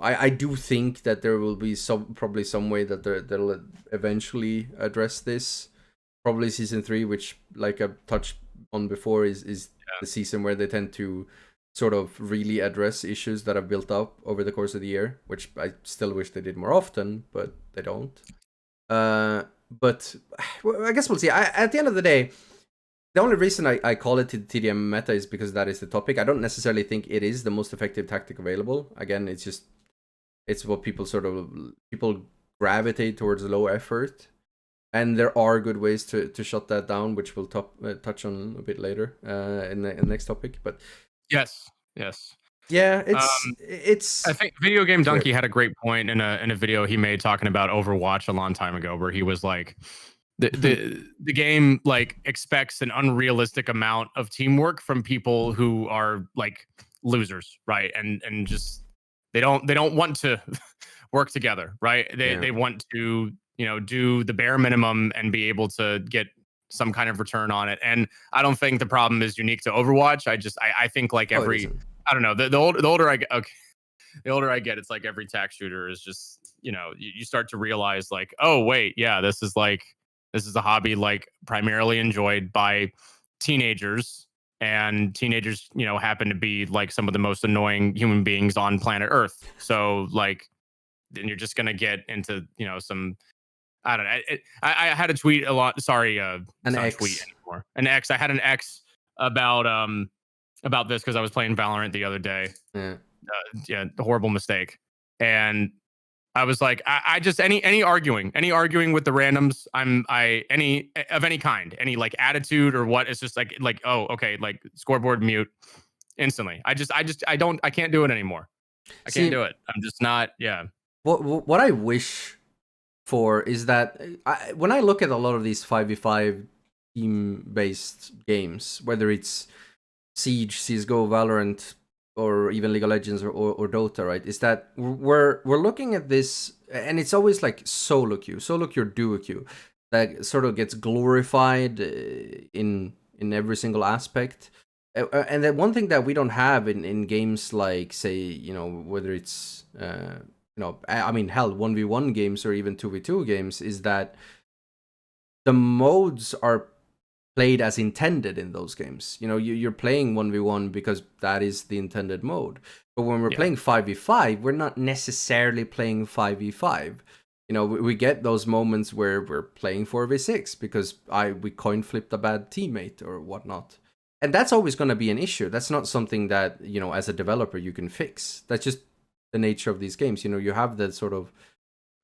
I do think that there will be probably some way that they'll eventually address this. Probably season 3, which, like I touched on before, is the season where they tend to sort of really address issues that have built up over the course of the year, which I still wish they did more often, but they don't. But I guess we'll see. At the end of the day, the only reason I call it the TDM meta is because that is the topic. I don't necessarily think it is the most effective tactic available. Again, it's what people gravitate towards low effort. And there are good ways to shut that down, which we'll touch on a bit later in the next topic. But yes, yeah, it's. I think Video Game Donkey had a great point in a video he made talking about Overwatch a long time ago, where he was like, The game like expects an unrealistic amount of teamwork from people who are like losers, right? And just they don't want to work together, right? They want to, do the bare minimum and be able to get some kind of return on it. And I don't think the problem is unique to Overwatch. I think like every I don't know, the older I get, okay, the older I get, it's like every tac shooter is just, you start to realize like, oh wait, yeah, this is a hobby like primarily enjoyed by teenagers, and teenagers, happen to be like some of the most annoying human beings on planet Earth. So like, then you're just gonna get into, some, I don't know. I had a tweet a lot. Sorry, an not X. a tweet anymore. An X. I had an X about this because I was playing Valorant the other day. Yeah, horrible mistake. And I was like, I just any arguing with the randoms, any kind, any like attitude or what, it's just like, oh, okay, like scoreboard mute instantly. I can't do it anymore. I can't do it. I'm just not. Yeah. What I wish for is that when I look at a lot of these 5v5 team-based games, whether it's Siege, CSGO, Valorant, or even League of Legends or Dota, right? Is that we're looking at this, and it's always like solo queue, duo queue, that sort of gets glorified in every single aspect. And then one thing that we don't have in games like, say, whether it's I mean, hell, 1v1 games or even 2v2 games, is that the modes are played as intended in those games. You're playing 1v1 because that is the intended mode. But when we're playing 5v5, we're not necessarily playing 5v5. We get those moments where we're playing 4v6 because we coin flipped a bad teammate or whatnot. And that's always going to be an issue. That's not something that, as a developer, you can fix. That's just the nature of these games. You have that sort of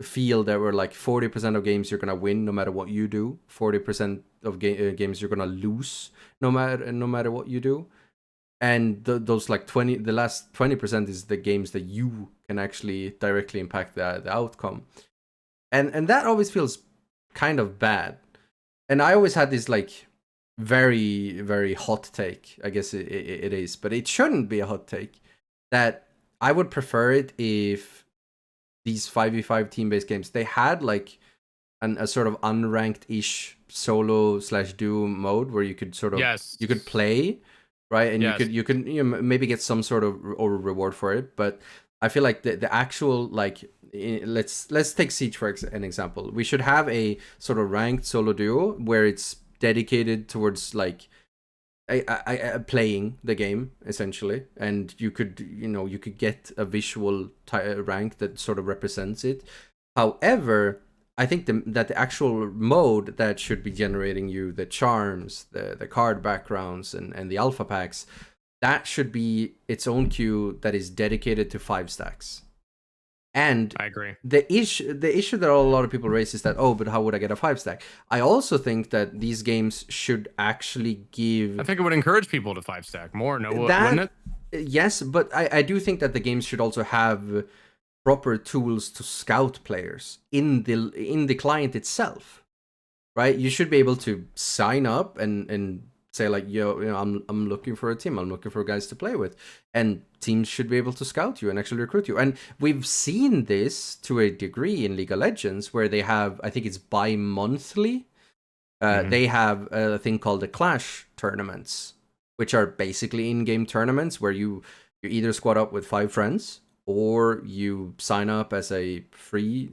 feel that we're like 40% of games you're gonna win no matter what you do, 40% of games you're gonna lose no matter what you do, and those like the last 20% is the games that you can actually directly impact the outcome, and that always feels kind of bad. And I always had this like very, very hot take, I guess it is, but it shouldn't be a hot take, that I would prefer it if these 5v5 team-based games, they had like a sort of unranked-ish solo/duo mode where you could sort of you could play, right? And you could maybe get some sort of or reward for it. But I feel like the actual like let's take Siege for an example. We should have a sort of ranked solo duo where it's dedicated towards like playing the game essentially, and you could get a visual rank that sort of represents it. However, I think that the actual mode that should be generating you the charms, the card backgrounds, and the alpha packs, that should be its own queue that is dedicated to 5 stacks. And I agree. The issue that a lot of people raise is that, oh, but how would I get a 5 stack? I also think that these games should actually give... I think it would encourage people to 5 stack more, wouldn't it? Yes, but I do think that the games should also have proper tools to scout players in the client itself, right? You should be able to sign up and say like, I'm looking for a team, I'm looking for guys to play with, and teams should be able to scout you and actually recruit you. And we've seen this to a degree in League of Legends, where they have, I think it's bi-monthly, they have a thing called the Clash tournaments, which are basically in-game tournaments where you either squad up with 5 friends or you sign up as a free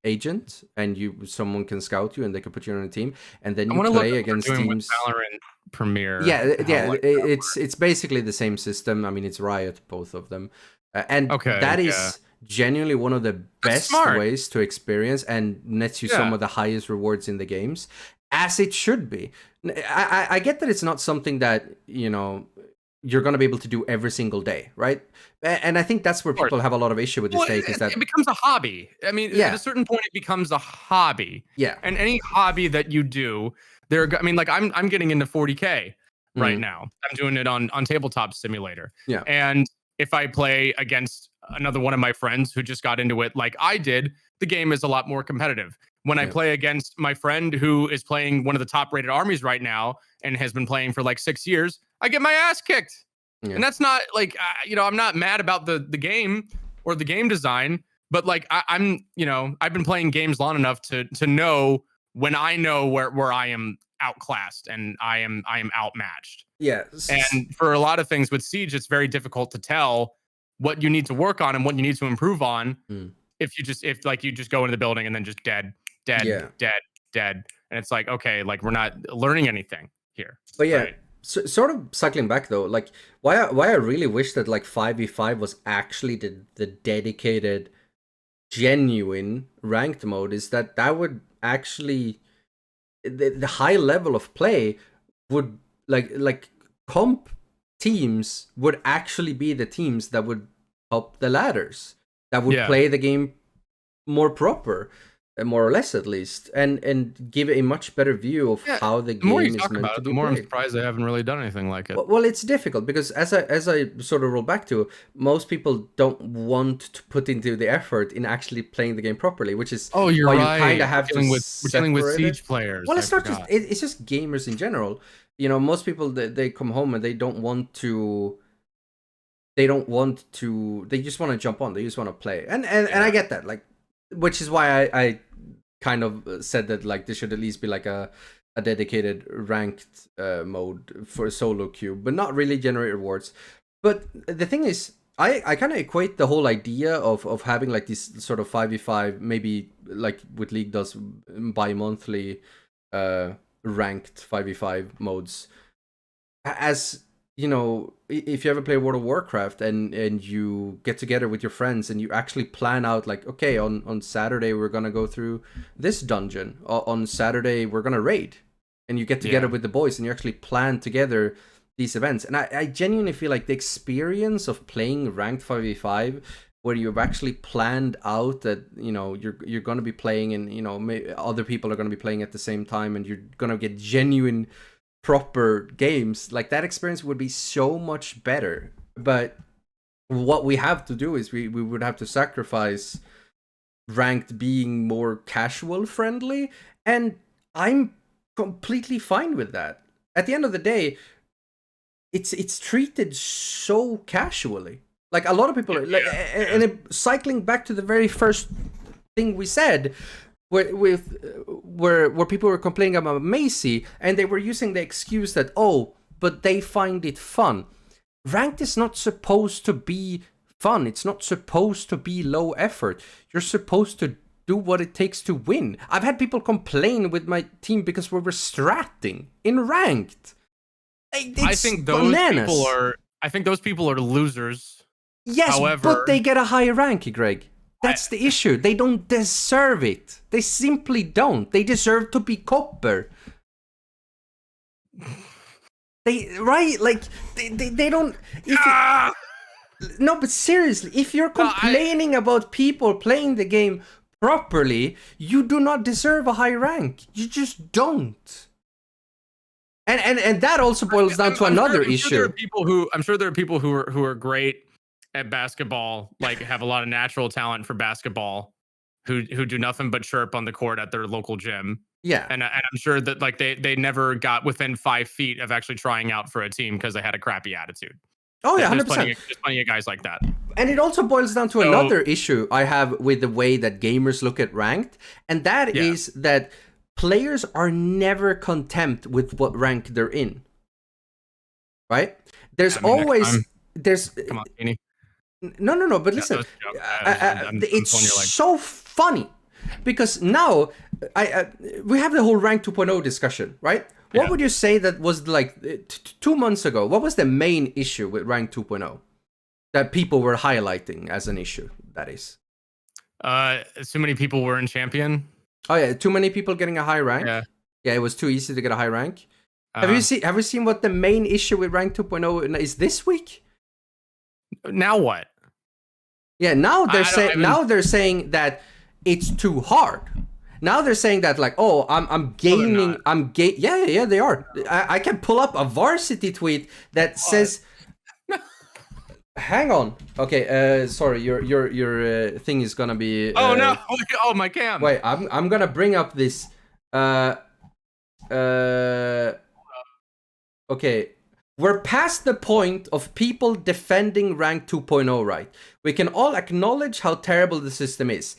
agent, and someone can scout you and they can put you on a team, and then you play against teams. Valorant Premiere. It's basically the same system. I mean, it's Riot, both of them, and that is genuinely one of the best ways to experience, and nets you some of the highest rewards in the games, as it should be. I get that it's not something that you're going to be able to do every single day, right? And I think that's where people have a lot of issue with this take, is that it becomes a hobby. I mean, at a certain point, it becomes a hobby. Yeah. And any hobby that you do, I'm getting into 40K right now. I'm doing it on Tabletop Simulator. Yeah. And if I play against another one of my friends who just got into it like I did, the game is a lot more competitive. When I play against my friend who is playing one of the top rated armies right now and has been playing for like 6 years, I get my ass kicked. And that's not like, I'm not mad about the game or the game design, but like I'm, I've been playing games long enough to know when I know where I am outclassed and I am outmatched. Yeah. And for a lot of things with Siege, it's very difficult to tell what you need to work on and what you need to improve on. If you just go into the building and then just dead, and it's like, okay, like we're not learning anything here. But yeah, right? Sort of cycling back though, like why I really wish that like 5v5 was actually the dedicated, genuine ranked mode is that would actually the high level of play would like comp teams would actually be the teams that would top the ladders, that would play the game more proper, more or less at least, and give a much better view of how the game is meant to be the more played. I'm surprised they haven't really done anything like it. Well, it's difficult because as I sort of roll back to, most people don't want to put into the effort in actually playing the game properly, which is you're why right. You kind of have we're dealing with Siege players. Well, it's not just it's just gamers in general. Most people they come home and they just want to jump on. They just want to play, and I get that, like, which is why I kind of said that like there should at least be like a dedicated ranked mode for a solo queue, but not really generate rewards. But the thing is, I kind of equate the whole idea of having like this sort of 5v5, maybe like what League does bi-monthly ranked 5v5 modes, as if you ever play World of Warcraft and you get together with your friends and you actually plan out like, okay, on Saturday we're gonna go through this dungeon, on Saturday we're gonna raid, and you get together with the boys and you actually plan together these events. And I genuinely feel like the experience of playing ranked 5v5, where you've actually planned out that you're gonna be playing, and other people are gonna be playing at the same time, and you're gonna get genuine proper games, like that experience would be so much better. But what we have to do is we would have to sacrifice ranked being more casual friendly, and I'm completely fine with that. At the end of the day, it's treated so casually. Like a lot of people are like, and cycling back to the very first thing we said, where people were complaining about Macy, and they were using the excuse that, but they find it fun. Ranked is not supposed to be fun. It's not supposed to be low effort. You're supposed to do what it takes to win. I've had people complain with my team because we were stratting in ranked. I think those people are losers. Yes, however, but they get a high rank, Greg. That's the issue. They don't deserve it. They simply don't. They deserve to be copper. They don't. No, but seriously, if you're complaining about people playing the game properly, you do not deserve a high rank. You just don't. And that also boils down to another issue. I'm sure there are people who are great at basketball, like have a lot of natural talent for basketball, who do nothing but chirp on the court at their local gym. Yeah, and I'm sure that like they never got within 5 feet of actually trying out for a team because they had a crappy attitude. Oh yeah, 100%. There's plenty of guys like that. And it also boils down to another issue I have with the way that gamers look at ranked, and that is that players are never content with what rank they're in. Right? There's always come on, Kenny. No, but listen, it's so funny because now we have the whole rank 2.0 discussion, right? What would you say that was like 2 months ago? What was the main issue with rank 2.0 that people were highlighting as an issue? That is, too many people were in champion. Oh yeah, too many people getting a high rank. Yeah, it was too easy to get a high rank. Have you seen what the main issue with rank 2.0 is this week? Now what? Yeah, now they're saying that it's too hard. Now they're saying that like, I'm gaining, Yeah, they are. I can pull up a varsity tweet that says, hang on. Okay, sorry, your thing is gonna be. Oh no! Oh my cam. Wait, I'm gonna bring up this. Okay. We're past the point of people defending rank 2.0, right? We can all acknowledge how terrible the system is.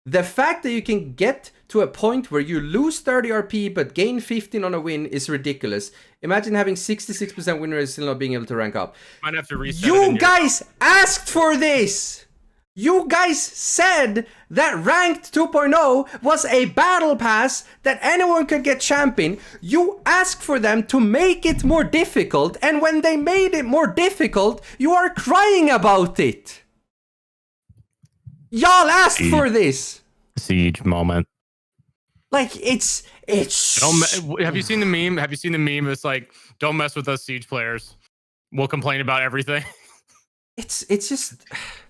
The fact that you can get to a point where you lose 30 RP but gain 15 on a win is ridiculous. Imagine having 66% win rate and still not being able to rank up. Might have to reset You guys asked for this! You guys said that ranked 2.0 was a battle pass that anyone could get champion. You asked for them to make it more difficult, and when they made it more difficult, you are crying about it. Y'all asked for this. Siege moment. Like it's. Have you seen the meme? Have you seen the meme? It's like, don't mess with us Siege players. We'll complain about everything. It's just.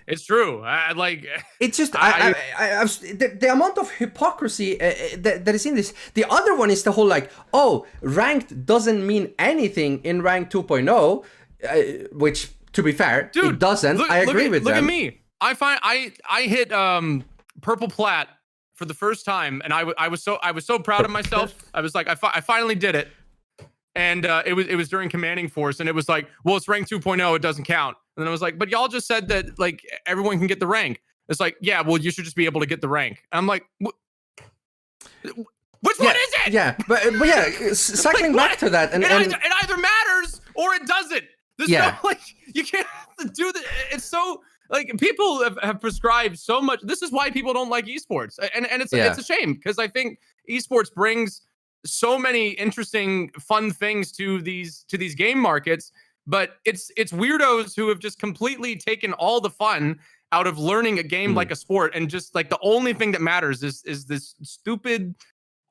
It's true. Like. It's just the amount of hypocrisy that is in this. The other one is the whole like, oh, ranked doesn't mean anything in rank 2.0, which to be fair, dude, it doesn't. I agree with them. Look at me. I hit purple plat for the first time, and I was so proud of myself. I was like, I finally did it, and it was during commanding force, and it was like, well, it's rank 2.0, it doesn't count. And then I was like, but y'all just said that like everyone can get the rank. It's like, yeah, well, you should just be able to get the rank. And I'm like, which one is it? Yeah, but yeah, cycling back to that, and it either matters or it doesn't. There's no, like, you can't do that. It's so. Like, people have prescribed so much. This is why people don't like esports, and it's a shame, because I think esports brings so many interesting, fun things to these game markets. But it's weirdos who have just completely taken all the fun out of learning a game like a sport, and just like the only thing that matters is this stupid,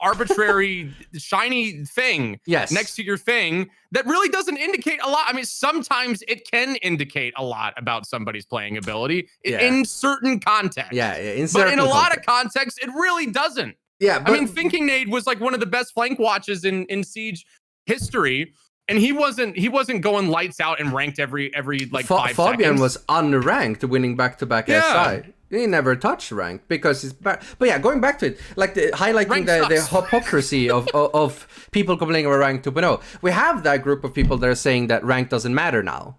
arbitrary, shiny thing next to your thing that really doesn't indicate a lot. I mean, sometimes it can indicate a lot about somebody's playing ability in certain contexts. But in a lot of contexts, it really doesn't. Yeah, but I mean, Thinking Nade was like one of the best flank watches in Siege history, and he wasn't going lights out and ranked every like 5 Fabian seconds. Was unranked, winning back-to-back SI. He never touched rank because it's bad. But yeah, going back to it, like highlighting the hypocrisy of people complaining about rank 2.0. We have that group of people that are saying that rank doesn't matter now,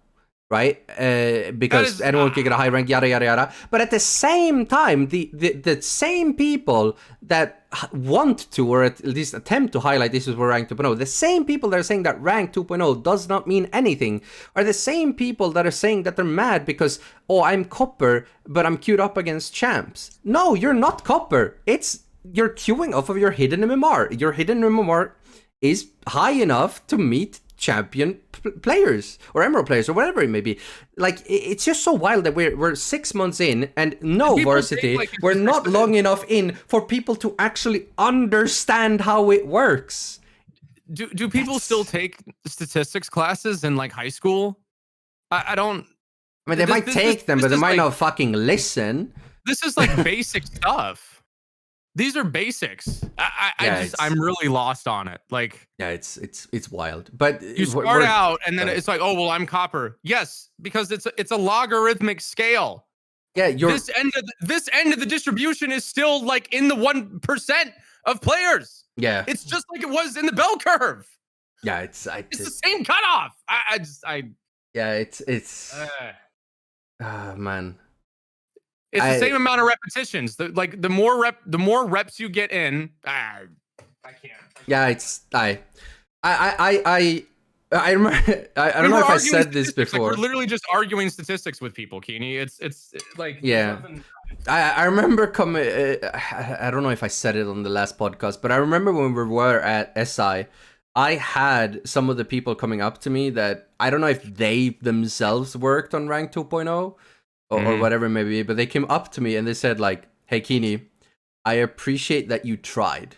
right? Because anyone can get a high rank, yada yada yada. But at the same time, the same people that want to, or at least attempt to highlight this is where rank 2.0, the same people that are saying that rank 2.0 does not mean anything are the same people that are saying that they're mad because, oh, I'm copper, but I'm queued up against champs. No, you're not copper. You're queuing off of your hidden MMR. Your hidden MMR is high enough to meet champion players or emerald players or whatever it may be. Like, it's just so wild that we're 6 months in and varsity, we're not long enough in for people to actually understand how it works. Do people still take statistics classes in like high school? I don't. I mean, they might take them, but they might not fucking listen. This is like basic stuff. These are basics. I'm really lost on it. Like, yeah, it's wild. But you start out and then it's like, oh well, I'm copper. Yes, because it's a logarithmic scale. Yeah, this end of the distribution is still like in the 1% of players. Yeah, it's just like it was in the bell curve. Yeah, it's the same cutoff. Man. It's the same amount of repetitions. The more reps you get in, I can't. Yeah, I remember. I don't know if I said this before. Like, we're literally just arguing statistics with people, Keeney. It's like, yeah. I remember I don't know if I said it on the last podcast, but I remember when we were at SI, I had some of the people coming up to me that I don't know if they themselves worked on rank 2.0. Or whatever it may be, but they came up to me and they said like, hey, Keeney, I appreciate that you tried.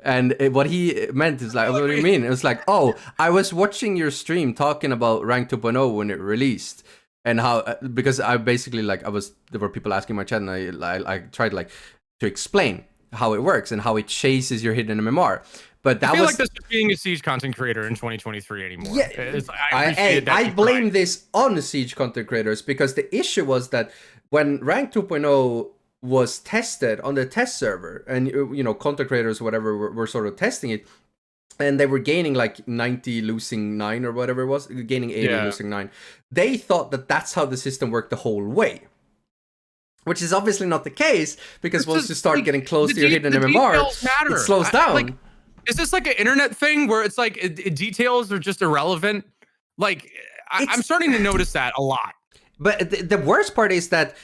And what he meant is like, what do you mean? It was like, oh, I was watching your stream talking about rank 2.0 when it released. And how, because I basically like, there were people asking my chat and I tried like to explain how it works and how it chases your hidden MMR. But that I feel was like that's just being a Siege content creator in 2023 anymore. yeah. I I blame this on Siege content creators because the issue was that when Rank 2.0 was tested on the test server, and you know, content creators, whatever, were sort of testing it, and they were gaining like 90, losing 9 or whatever it was, gaining 80, losing 9. They thought that that's how the system worked the whole way. Which is obviously not the case, because once you start getting close to your hidden MMR, it slows down. Like, is this like an internet thing where it's like details are just irrelevant? Like, I'm starting to notice that a lot. But the worst part is that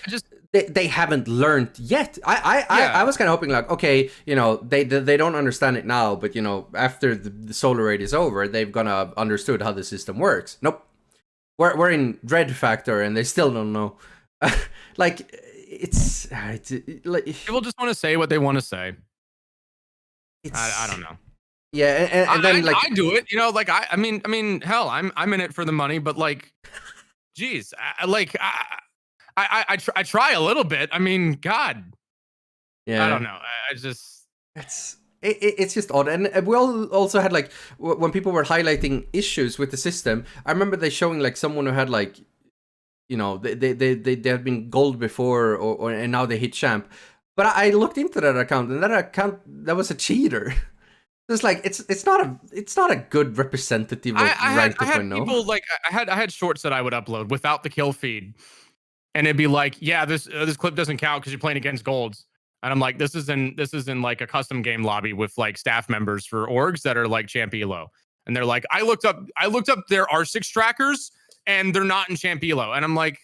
they haven't learned yet. I was kind of hoping like, okay, you know, they don't understand it now, but you know, after the solar raid is over, they've gonna understood how the system works. Nope, we're in dread factor, and they still don't know. Like, it's like people just want to say what they want to say. I don't know. Yeah, and then like I do it, you know, like I mean, hell, I'm in it for the money, but like, geez, I try a little bit. I mean, God, yeah, I don't know. I just it's just odd, and we all also had like when people were highlighting issues with the system. I remember they showing like someone who had like, you know, they had been gold before, or and now they hit champ. But I looked into that account, and that was a cheater. It's like it's not a good representative of Rank 2.0. I had people like I had shorts that I would upload without the kill feed, and it'd be like, yeah, this clip doesn't count because you're playing against golds, and I'm like, this is in like a custom game lobby with like staff members for orgs that are like champ elo, and they're like, I looked up their R6 trackers, and they're not in champ elo, and I'm like,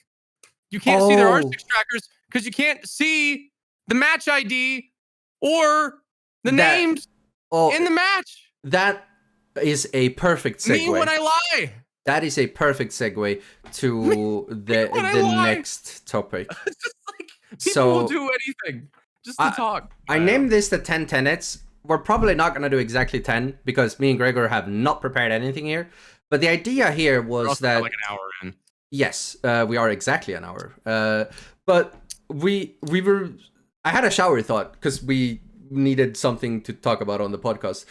you can't see their R6 trackers because you can't see the match ID or the names. In the match. That is a perfect segue. Me when I lie. That is a perfect segue to the next topic. It's just like people will do anything just to talk. I named this the 10 tenets. We're probably not going to do exactly 10 because me and Gregor have not prepared anything here. But the idea here was that like an hour in. Yes, we are exactly an hour. But we were. I had a shower thought because we needed something to talk about on the podcast,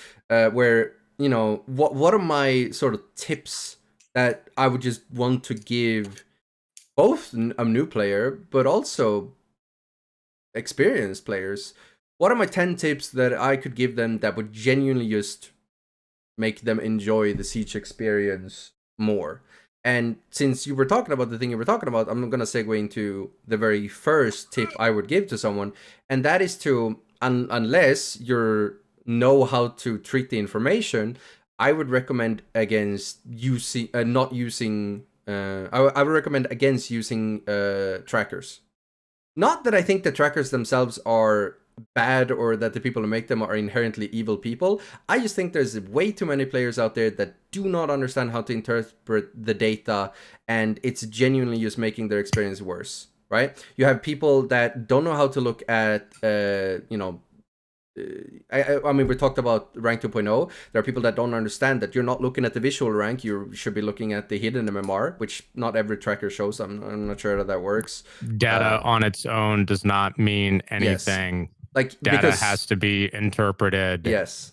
where, you know, what are my sort of tips that I would just want to give both a new player but also experienced players. What are my 10 tips that I could give them that would genuinely just make them enjoy the Siege experience more? And since you were talking about the thing you were talking about, I'm gonna segue into the very first tip I would give to someone, and that is to, unless you know how to treat the information, I would recommend against using not using. I would recommend against using trackers. Not that I think the trackers themselves are bad or that the people who make them are inherently evil people. I just think there's way too many players out there that do not understand how to interpret the data, and it's genuinely just making their experience worse. Right? You have people that don't know how to look at, you know, I mean, we talked about rank 2.0. There are people that don't understand that you're not looking at the visual rank. You should be looking at the hidden MMR, which not every tracker shows. I'm not sure how that works. Data on its own does not mean anything. Yes. Like, data has to be interpreted. Yes.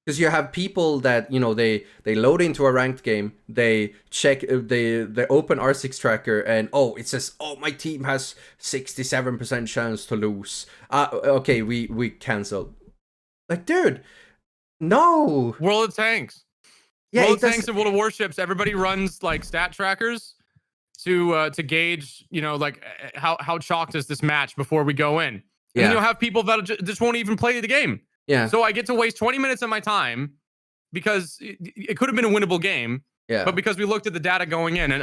Because you have people that, you know, they load into a ranked game, they check, they open R6 tracker, and it says, my team has 67% chance to lose. Okay, we cancel. Like, dude, no. World of Tanks. Yeah, World of Tanks and World of Warships. Everybody runs like stat trackers to gauge, you know, like how chalked is this match before we go in. And then you'll have people that just won't even play the game. Yeah. So I get to waste 20 minutes of my time because it could have been a winnable game. Yeah. But because we looked at the data going in and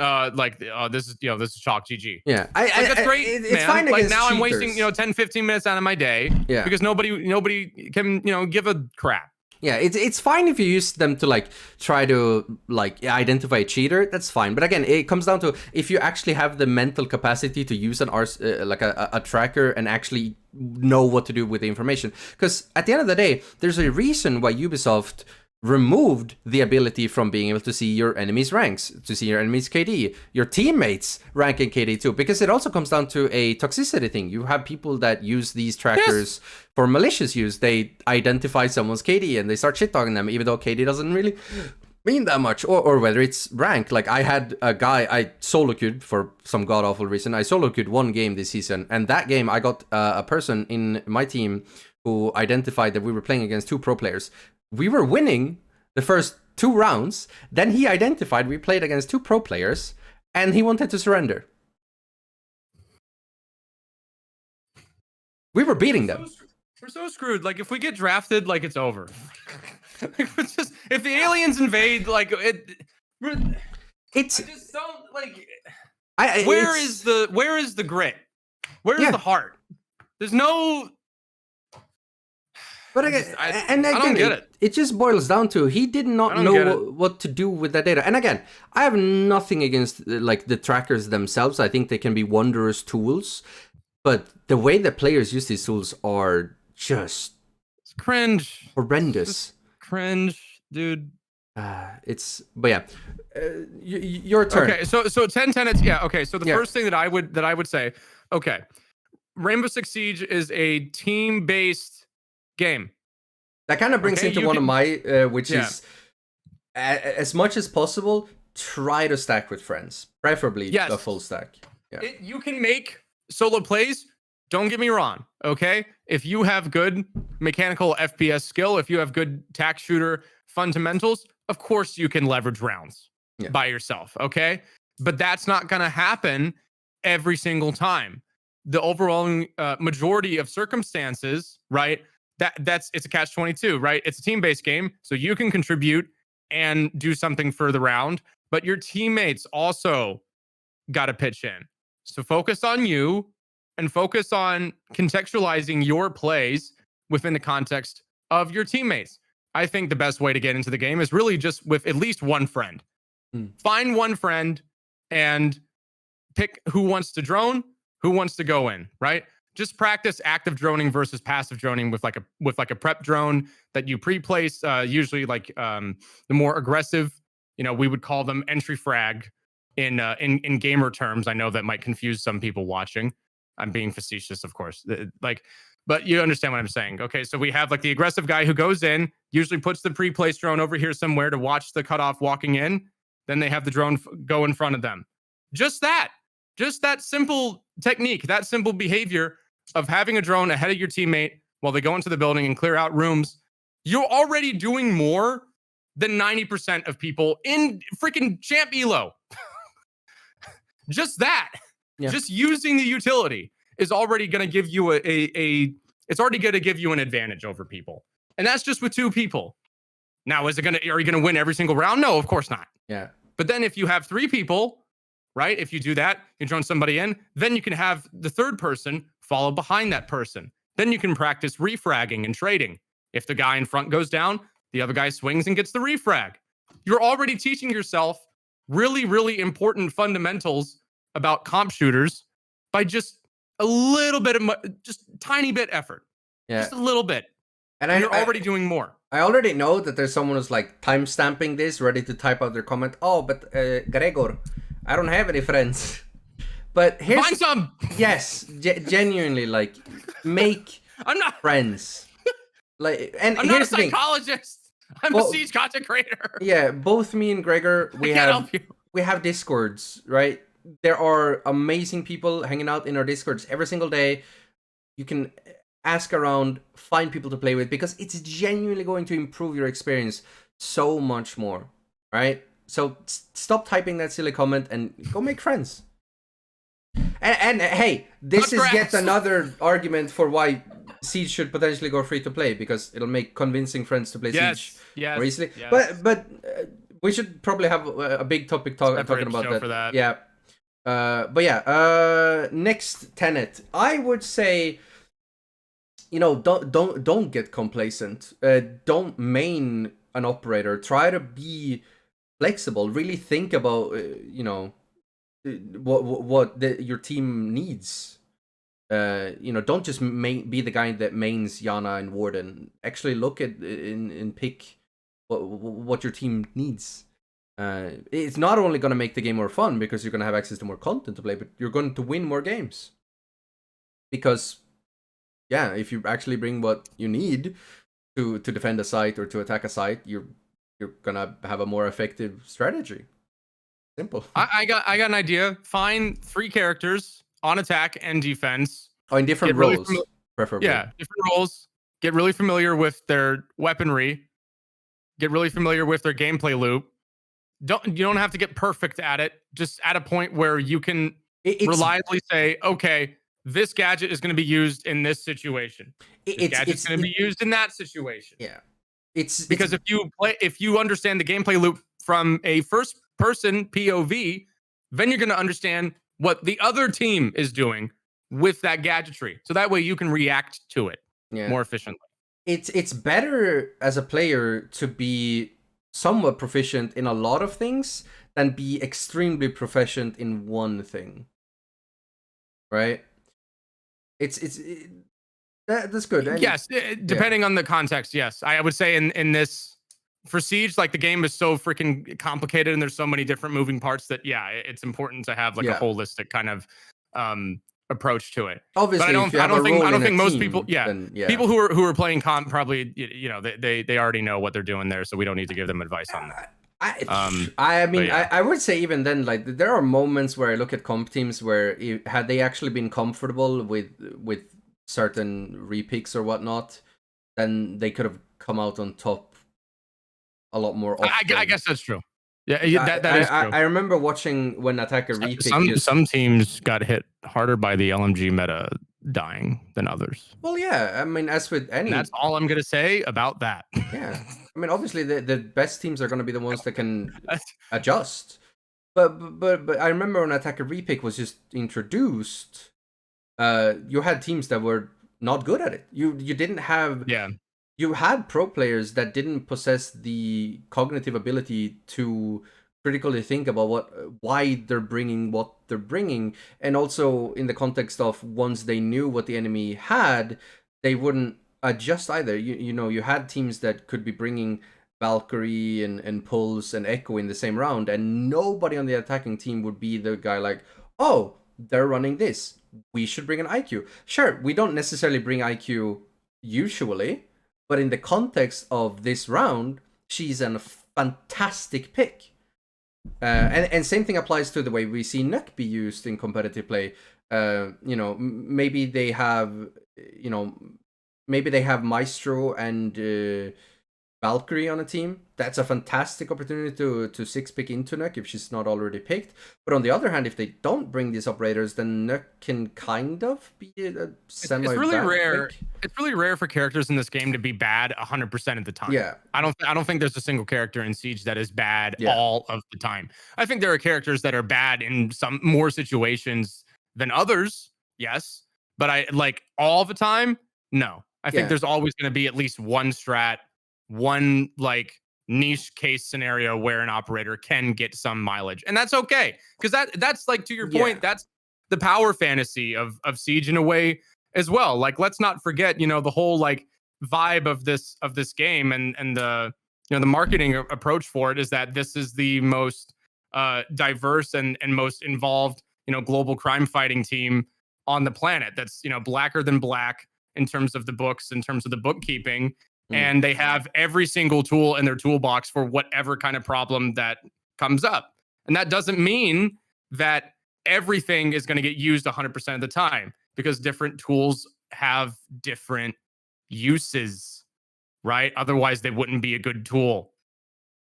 this is chalk GG. Yeah. That's great. It's fine. Like now cheaters. I'm wasting 10, 15 minutes out of my day. Yeah. Because nobody can give a crap. Yeah, it's fine if you use them to like try to like identify a cheater. That's fine. But again, it comes down to if you actually have the mental capacity to use an a tracker and actually know what to do with the information. Because at the end of the day, there's a reason why Ubisoft removed the ability from being able to see your enemy's ranks, to see your enemy's KD, your teammates rank and KD too, because it also comes down to a toxicity thing. You have people that use these trackers for malicious use. They identify someone's KD and they start shit-talking them, even though KD doesn't really mean that much, or whether it's rank. Like, I had a guy I solo queued for some god-awful reason. I solo queued one game this season, and that game I got a person in my team who identified that we were playing against 2 pro players. We were winning the first 2 rounds, then he identified we played against 2 pro players, and he wanted to surrender. We were beating them. We're so screwed. Like, if we get drafted, like, it's over. It's just, if the aliens invade, like, it's I just don't, like, where is the grit? Where's the heart? There's no. But again, I don't get it. It just boils down to he did not know what to do with that data. And again, I have nothing against like the trackers themselves. I think they can be wondrous tools, but the way that players use these tools are just cringe, horrendous, just cringe, dude. But yeah, your turn. Okay, so 10-10. It's okay. So the first thing that I would say, okay, Rainbow Six Siege is a team-based game. That kind of brings into one of my, which is as much as possible, try to stack with friends, preferably a full stack. Yeah, you can make solo plays. Don't get me wrong. Okay, if you have good mechanical FPS skill, if you have good tack shooter fundamentals, of course you can leverage rounds by yourself. Okay, but that's not gonna happen every single time. The overwhelming majority of circumstances, right? It's a catch-22, right? It's a team-based game, so you can contribute and do something for the round, but your teammates also got to pitch in. So focus on you and focus on contextualizing your plays within the context of your teammates. I think the best way to get into the game is really just with at least one friend. Find one friend and pick who wants to drone, who wants to go in, right? Just practice active droning versus passive droning with like a prep drone that you pre-place. Usually, like the more aggressive, we would call them entry frag in gamer terms. I know that might confuse some people watching. I'm being facetious, of course. But you understand what I'm saying. Okay, so we have like the aggressive guy who goes in, usually puts the pre-placed drone over here somewhere to watch the cutoff walking in. Then they have the drone go in front of them. Just that simple technique, that simple behavior of having a drone ahead of your teammate while they go into the building and clear out rooms, you're already doing more than 90% of people in freaking champ elo. Just that. Just using the utility is already going to give you it's already going to give you an advantage over people. And that's just with 2 people. Now, are you going to win every single round? No, of course not. Yeah. But then if you have 3 people, right? If you do that, you drone somebody in, then you can have the third person follow behind that person. Then you can practice refragging and trading. If the guy in front goes down, the other guy swings and gets the refrag. You're already teaching yourself really, really important fundamentals about comp shooters by just a little bit of just tiny bit effort. Just a little bit. And you're already doing more. I already know that there's someone who's like time stamping this, ready to type out their comment. Oh, but Gregor, I don't have any friends. But here's find some. Yes, genuinely, like, make I'm not friends. Like, and I'm here's not a psychologist. I'm a siege content creator. Yeah, both me and Gregor, we have Discords, right? There are amazing people hanging out in our Discords every single day. You can ask around, find people to play with, because it's genuinely going to improve your experience so much more, right? So stop typing that silly comment and go make friends. And hey, this is yet another argument for why Siege should potentially go free to play, because it'll make convincing friends to play Siege more easily. But we should probably have a big topic talking about that. For that. Yeah. But yeah. Next tenet, I would say, don't get complacent. Don't main an operator. Try to be flexible. Really think about what your team needs. Don't just be the guy that mains Yana and Warden. Actually look at and pick what your team needs. It's not only going to make the game more fun because you're going to have access to more content to play, but you're going to win more games. Because, yeah, if you actually bring what you need to defend a site or to attack a site, you're gonna have a more effective strategy. Simple. I got an idea. Find 3 characters on attack and defense. Oh, in different roles, preferably. Yeah, different roles. Get really familiar with their weaponry. Get really familiar with their gameplay loop. You don't have to get perfect at it. Just at a point where you can reliably say, okay, this gadget is going to be used in this situation. This gadget's going to be used in that situation. Yeah, because if you understand the gameplay loop from a first person POV, then you're going to understand what the other team is doing with that gadgetry. So that way you can react to it more efficiently. It's better as a player to be somewhat proficient in a lot of things than be extremely proficient in one thing. Right? That's good. And yes, depending on the context, yes. I would say in this, for Siege, like the game is so freaking complicated and there's so many different moving parts that it's important to have like a holistic kind of approach to it. Obviously, but I don't think most people people who are playing comp probably they already know what they're doing there, so we don't need to give them advice on that. I would say even then, like, there are moments where I look at comp teams where had they actually been comfortable with certain repicks or whatnot, then they could have come out on top a lot more often. I guess that's true. Yeah, that is true. I remember watching when attacker repick. Some teams got hit harder by the LMG meta dying than others. Well, yeah, I mean, as with any... And that's all I'm going to say about that. Yeah, I mean, obviously the best teams are going to be the ones that can adjust. But I remember when attacker repick was just introduced, you had teams that were not good at it. You didn't have... Yeah. You had pro players that didn't possess the cognitive ability to critically think about why they're bringing what they're bringing, and also in the context of once they knew what the enemy had, they wouldn't adjust either. You had teams that could be bringing Valkyrie and Pulse and Echo in the same round, and nobody on the attacking team would be the guy like, oh, they're running this, we should bring an IQ. Sure, we don't necessarily bring IQ usually, but in the context of this round, she's a fantastic pick. And same thing applies to the way we see Nuck be used in competitive play. Maybe they have, Maestro and Valkyrie on a team. That's a fantastic opportunity to 6-pick into Nuck if she's not already picked. But on the other hand, if they don't bring these operators, then Nuck can kind of be a semi. It's really rare. Pick. It's really rare for characters in this game to be bad 100% of the time. Yeah, I don't think there's a single character in Siege that is bad all of the time. I think there are characters that are bad in some more situations than others. Yes, but I like all the time. No, I think there's always going to be at least one strat, one like niche case scenario where an operator can get some mileage, and that's okay, because that's like, to your point, that's the power fantasy of Siege in a way as well. Like, let's not forget, the whole like vibe of this game and the the marketing approach for it is that this is the most diverse and most involved global crime fighting team on the planet. That's blacker than black in terms of the books, in terms of the bookkeeping. And they have every single tool in their toolbox for whatever kind of problem that comes up. And that doesn't mean that everything is going to get used 100% of the time, because different tools have different uses, right? Otherwise, they wouldn't be a good tool.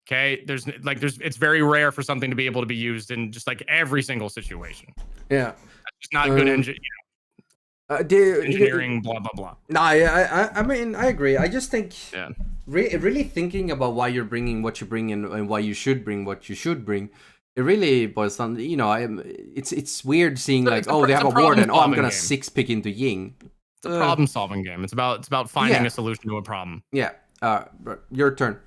Okay, it's very rare for something to be able to be used in just like every single situation. Yeah, that's just not good engineering, blah blah blah. No, I mean, I agree. I just think really thinking about why you're bringing what you bring and why you should bring what you should bring, it really boils down. It's weird seeing they have a Warden. Oh, I'm gonna 6-pick into Ying. It's a problem solving game. It's about finding a solution to a problem. Yeah. Your turn.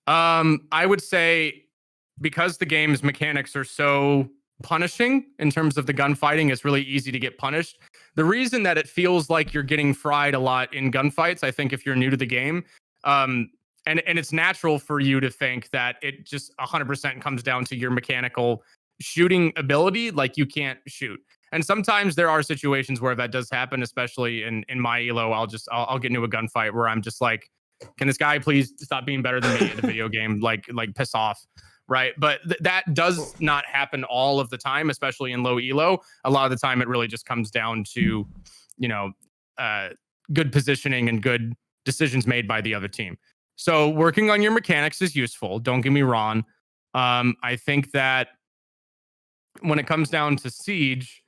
I would say, because the game's mechanics are so punishing in terms of the gunfighting, it's really easy to get punished. The reason that it feels like you're getting fried a lot in gunfights, I think, if you're new to the game, and And it's natural for you to think that it just 100% comes down to your mechanical shooting ability. Like you can't shoot. And sometimes there are situations where that does happen, especially in my elo. I'll get into a gunfight where I'm just like, can this guy please stop being better than me at the video game? Like piss off. Right. But that does not happen all of the time, especially in low elo. A lot of the time, it really just comes down to, good positioning and good decisions made by the other team. So working on your mechanics is useful. Don't get me wrong. I think that when it comes down to Siege,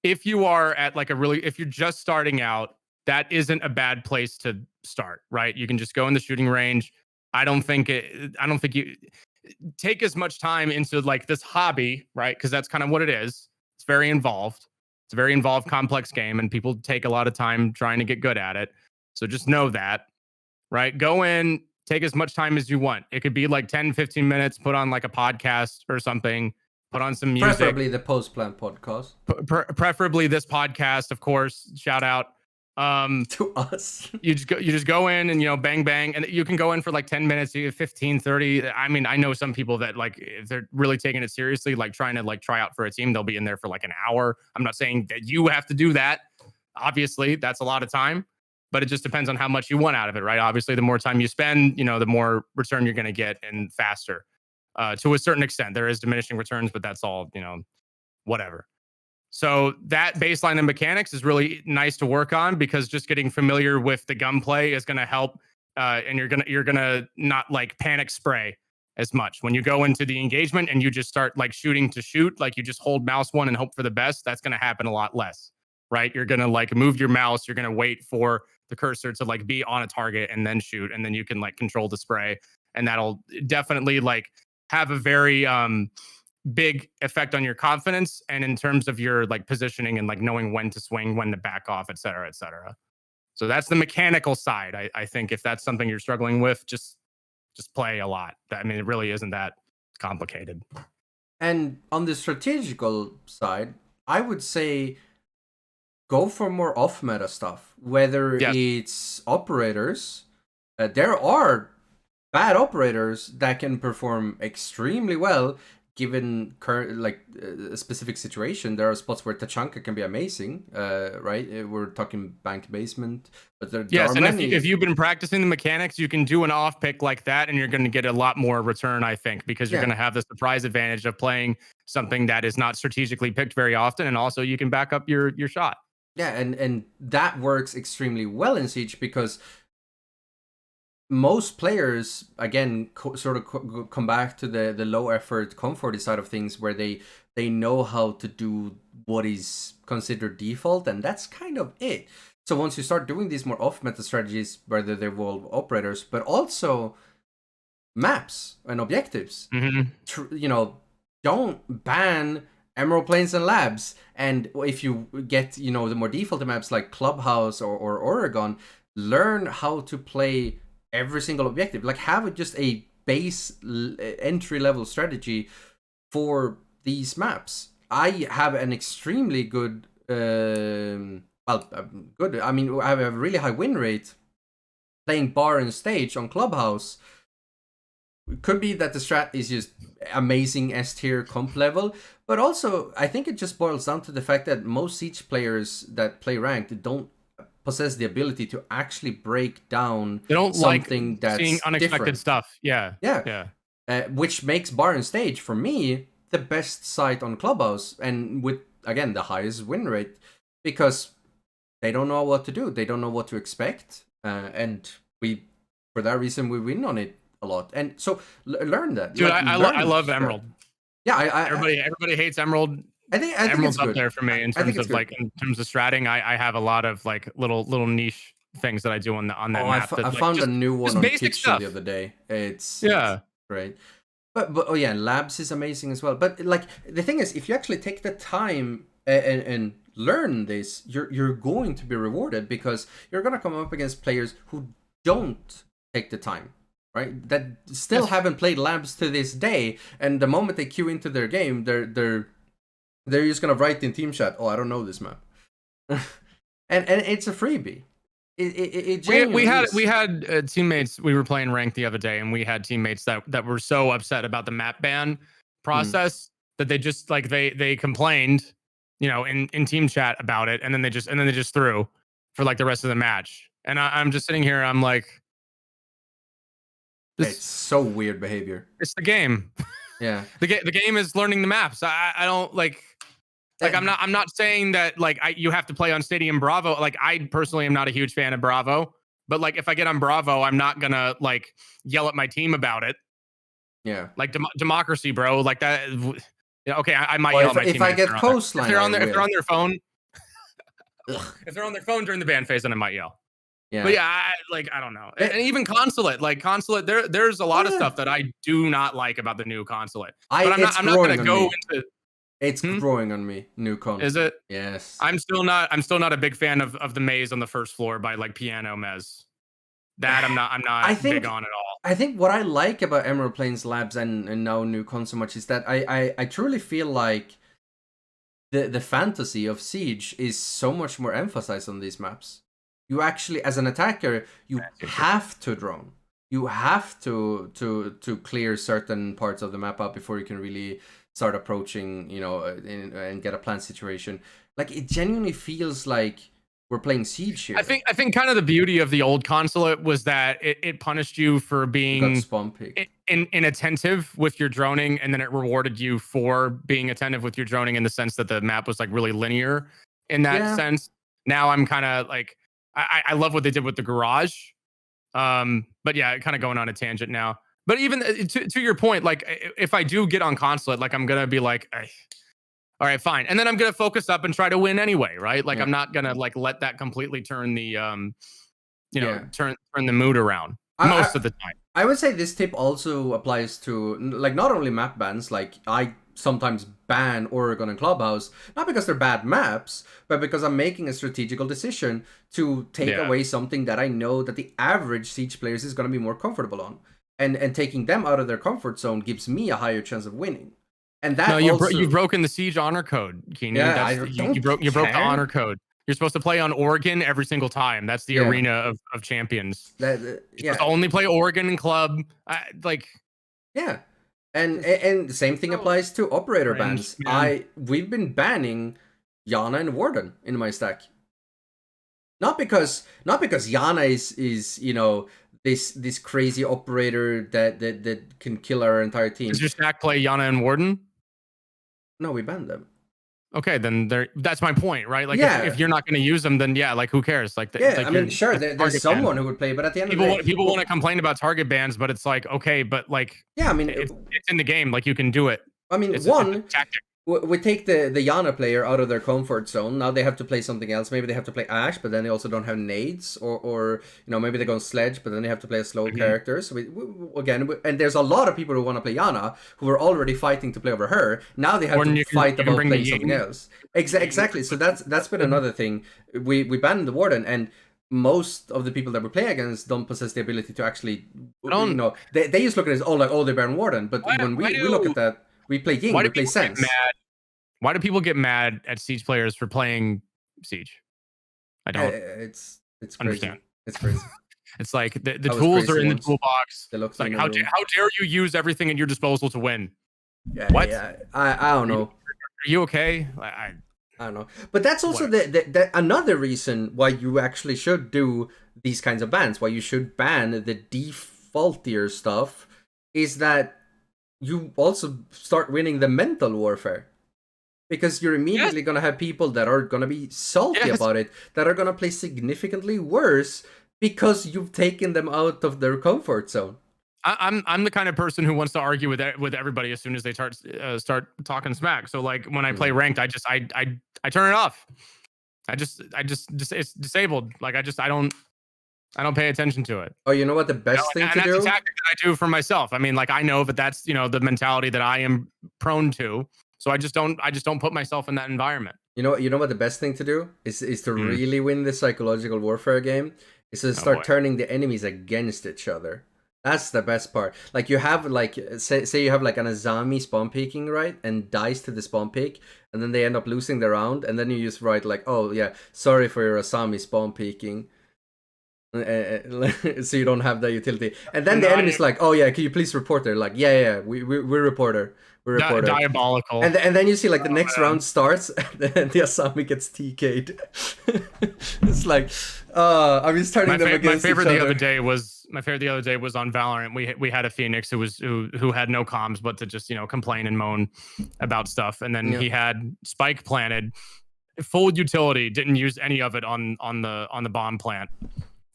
if you are at like if you're just starting out, that isn't a bad place to start, right? You can just go in the shooting range. I don't think you take as much time into like this hobby, right? Because that's kind of what it is. It's very involved. It's a very involved, complex game, and people take a lot of time trying to get good at it. So just know that, right? Go in, take as much time as you want. It could be like 10, 15 minutes, put on like a podcast or something, put on some music. Preferably the post-plan podcast. Preferably this podcast, of course. Shout out to us. You just go in and bang bang, and you can go in for like 10 minutes, 15, 30. I mean, I know some people that like if they're really taking it seriously, like trying to like try out for a team, they'll be in there for like an hour. I'm not saying that you have to do that. Obviously, that's a lot of time, but it just depends on how much you want out of it, right? Obviously, the more time you spend, the more return you're going to get, and faster. To a certain extent, there is diminishing returns, but that's all, whatever. So that baseline of mechanics is really nice to work on, because just getting familiar with the gunplay is going to help, and you're gonna not like panic spray as much when you go into the engagement and you just start like shooting to shoot, like you just hold mouse one and hope for the best. That's going to happen a lot less, right? You're going to like move your mouse, you're going to wait for the cursor to like be on a target and then shoot, and then you can like control the spray, and that'll definitely like have a very big effect on your confidence and in terms of your like positioning and like knowing when to swing, when to back off, et cetera, et cetera. So that's the mechanical side. I think if that's something you're struggling with, just play a lot. I mean, it really isn't that complicated. And on the strategical side, I would say go for more off-meta stuff, whether it's operators. There are bad operators that can perform extremely well given a specific situation. There are spots where Tachanka can be amazing, right? We're talking bank basement, but there are many. If you've been practicing the mechanics, you can do an off pick like that, and you're going to get a lot more return, I think, because you're going to have the surprise advantage of playing something that is not strategically picked very often, and also you can back up your shot. Yeah, and that works extremely well in Siege, because most players, again, come back to the low effort, comforty side of things, where they know how to do what is considered default, and that's kind of it. So once you start doing these more off-meta strategies, whether they involve operators, but also maps and objectives, don't ban Emerald Plains and Labs. And if you get, the more default maps like Clubhouse or Oregon, learn how to play every single objective. Like, have just a base entry-level strategy for these maps. I have an extremely good, good. I mean, I have a really high win rate playing bar and stage on Clubhouse. It could be that the strat is just amazing S-tier comp level, but also I think it just boils down to the fact that most Siege players that play ranked don't possess the ability to actually break down something that's seeing unexpected different stuff. Yeah. Which makes bar and stage, for me, the best site on Clubhouse, and with, again, the highest win rate, because they don't know what to do, they don't know what to expect, and for that reason we win on it a lot. And so learn that. Dude, I love Emerald. Yeah, everybody hates Emerald. I think Emerald's it's up there for me in terms of like in terms of stratting. I have a lot of like little niche things that I do on that map. I found a new one on Kitchen the other day. It's great. But Labs is amazing as well. But like the thing is, if you actually take the time and learn this, you're going to be rewarded, because you're gonna come up against players who don't take the time, right? That still haven't played Labs to this day, and the moment they queue into their game, they're just gonna write in team chat, "Oh, I don't know this map," and it's a freebie. It We genuinely had is. we had teammates. We were playing ranked the other day, and we had teammates that were so upset about the map ban process that they just like they complained, in team chat about it, and then they just threw for like the rest of the match. And I'm just sitting here. I'm like, It's this so weird behavior. it's the game. Yeah. The game is learning the maps. I don't like. Like I'm not saying that like you have to play on Stadium Bravo. Like I personally am not a huge fan of Bravo, but like if I get on Bravo, I'm not gonna like yell at my team about it. Yeah. Like democracy, bro. Like that. Okay, I might Well, yell at my if I teammates get if coastline, they're I on their if they're will. on their phone. Ugh. If they're on their phone during the ban phase, then I might yell. Yeah. But yeah, I don't know. And even consulate, there's a lot of stuff that I do not like about the new consulate. But I'm not gonna go into. It's growing on me. New con. Is it? Yes. I'm still not a big fan of the maze on the first floor by like Piano Mez. That I'm not big on at all. I think what I like about Emerald Plains Labs and now New Con so much is that I truly feel like the fantasy of Siege is so much more emphasized on these maps. You actually, as an attacker, you have to drone. You have to clear certain parts of the map out before you can really start approaching, and get a plant situation. Like, it genuinely feels like we're playing Siege here. I think kind of the beauty of the old consulate was that it punished you for being inattentive with your droning, and then it rewarded you for being attentive with your droning in the sense that the map was like really linear in that sense. Now I'm kind of like I love what they did with the garage. But yeah, kind of going on a tangent now. But even to your point, like if I do get on consulate, like I'm gonna be like, all right, fine, and then I'm gonna focus up and try to win anyway, right? Like I'm not gonna like let that completely turn the turn the mood around most of the time. I would say this tip also applies to like not only map bans. Like I sometimes ban Oregon and Clubhouse, not because they're bad maps, but because I'm making a strategical decision to take away something that I know that the average Siege players is going to be more comfortable on. And taking them out of their comfort zone gives me a higher chance of winning. And that you've broken the Siege honor code, Keenan. Yeah, you broke the honor code. You're supposed to play on Oregon every single time. That's the arena of champions. You're supposed to only play Oregon and club. And the same thing applies to operator bans. We've been banning Yana and Warden in my stack. Not because Yana is this crazy operator that can kill our entire team. Does your stack play Yana and Warden? No, we banned them. Okay, then that's my point, right? Like, if you're not going to use them, then like, who cares? Like, I mean, sure, there's someone who would play, but at the end of the day, people want to complain about target bans, but it's like, okay, but like, I mean, it's in the game, like you can do it. I mean, it's a tactic. We take the Yana player out of their comfort zone. Now they have to play something else. Maybe they have to play Ashe, but then they also don't have nades, or maybe they go Sledge, but then they have to play a slow character. So and there's a lot of people who want to play Yana who are already fighting to play over her. Now they have to fight about playing something else. Exactly. So that's been another thing. We banned the Warden, and most of the people that we play against don't possess the ability to actually. They just look at it as they ban Warden, but when we look at that. We play Ying, we play Sense. Why do people get mad at Siege players for playing Siege? I don't. It's understand. Crazy. It's crazy. It's like the tools are in the toolbox. It's like how dare you use everything at your disposal to win? What? Yeah, I don't know. Are you okay? I don't know. But that's also the another reason why you actually should do these kinds of bans. Why you should ban the defaultier stuff is that you also start winning the mental warfare, because you're immediately going to have people that are going to be salty about it, that are going to play significantly worse because you've taken them out of their comfort zone. I'm the kind of person who wants to argue with everybody as soon as they start talking smack. So like when I play ranked, I turn it off. It's disabled. Like I don't pay attention to it. Oh, you know what the best thing to do? That's a tactic that I do for myself. I mean, like I know that that's the mentality that I am prone to. So I just don't put myself in that environment. You know what the best thing to do is to really win the psychological warfare game is to start turning the enemies against each other. That's the best part. Like you have like say you have like an Azami spawn peeking, right, and dies to the spawn peek, and then they end up losing the round, and then you just write like, oh yeah, sorry for your Azami spawn peeking. So you don't have that utility. And then And the I- enemy's like, oh yeah, can you please report her? Like, yeah, we're reporter. We're reporter. Diabolical. And then you see like the next man. round starts and then the Asami gets TK'd. It's like, I'm just turning them against my favorite each the other. other day was on Valorant. We had a Phoenix who had no comms but to just, you know, complain and moan about stuff. And then he had Spike planted, full utility, didn't use any of it on the bomb plant.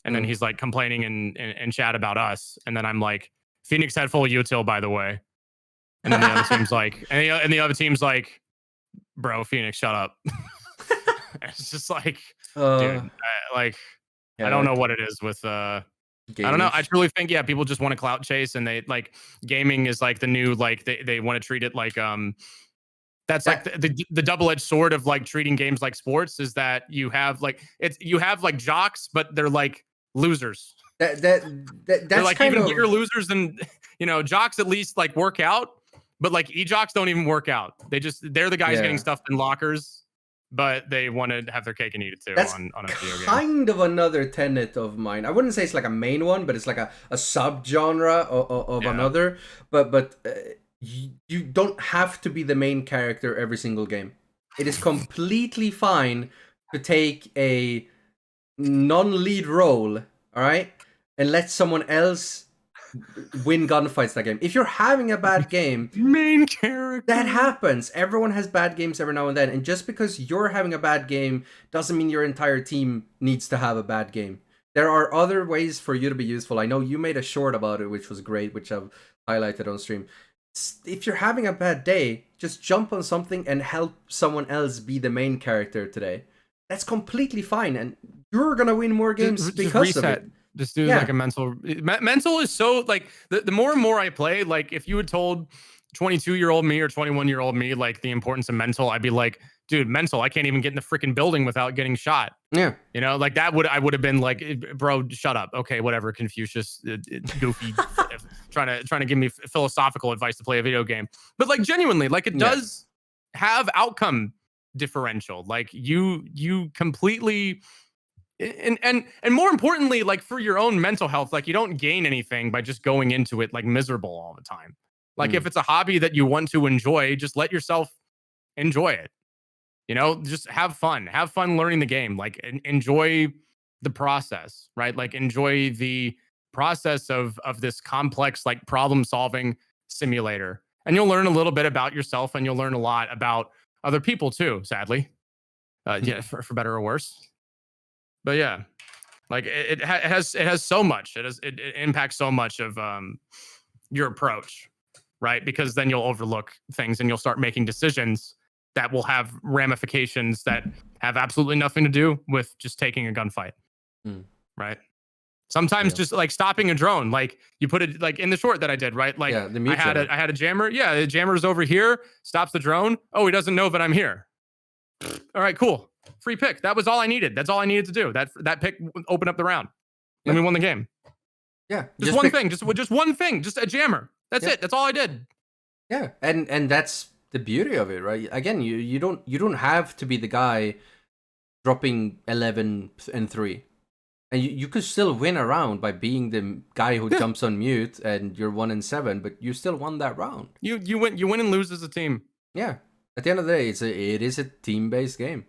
And then he's like complaining in chat about us. And then I'm like, Phoenix had full util, by the way. And then the other team's like, and the other team's like, bro, Phoenix, shut up. It's just like, dude, I don't know what it is with I don't know. I truly think, yeah, people just want to clout chase, and they like gaming is like the new, like they want to treat it like that's like the double-edged sword of like treating games like sports, is that you have like jocks, but they're like losers. That's they're like kind even of bigger losers than, you know, jocks at least like work out, but like e-jocks don't even work out. They're the guys getting stuffed in lockers, but they want to have their cake and eat it too. That's on a video game. Kind of another tenet of mine. I wouldn't say it's like a main one, but it's like a sub-genre of another. But you don't have to be the main character every single game. It is completely fine to take a non-lead role, all right, and let someone else win gunfights that game. If you're having a bad game, main character, that happens. Everyone has bad games every now and then, and just because you're having a bad game doesn't mean your entire team needs to have a bad game. There are other ways for you to be useful. I know you made a short about it, which was great, which I've highlighted on stream. If you're having a bad day, just jump on something and help someone else be the main character today. That's completely fine, and you're gonna win more games because of it. Just do like a mental is so like the more and more I play, like if you had told 22-year-old me or 21-year-old me like the importance of mental, I'd be like, dude, mental, I can't even get in the freaking building without getting shot. Yeah. You know, like I would have been like, bro, shut up. Okay, whatever, Confucius, goofy, trying to give me philosophical advice to play a video game. But like genuinely, like it does have outcome differential. Like you completely, and more importantly, like for your own mental health, like you don't gain anything by just going into it like miserable all the time. Like if it's a hobby that you want to enjoy, just let yourself enjoy it. You know, just have fun learning the game, like enjoy the process, right? Like enjoy the process of this complex like problem solving simulator, and you'll learn a little bit about yourself, and you'll learn a lot about other people too, sadly. Yeah, for better or worse. But yeah, like it has so much. It impacts so much of your approach, right? Because then you'll overlook things and you'll start making decisions that will have ramifications that have absolutely nothing to do with just taking a gunfight, right? Sometimes just like stopping a drone, like you put it like in the short that I did, right? Like I had a jammer. Yeah, the jammer's over here, stops the drone. Oh, he doesn't know that I'm here. All right, cool. Free pick. That was all I needed. That's all I needed to do. That pick opened up the round. And we won the game. Yeah. Just one thing. Just one thing. Just a jammer. That's it. That's all I did. Yeah. And that's the beauty of it, right? Again, you don't have to be the guy dropping 11 and 3. And you could still win a round by being the guy who jumps on mute and you're 1 and 7, but you still won that round. You win and lose as a team. Yeah. At the end of the day, it is a team-based game.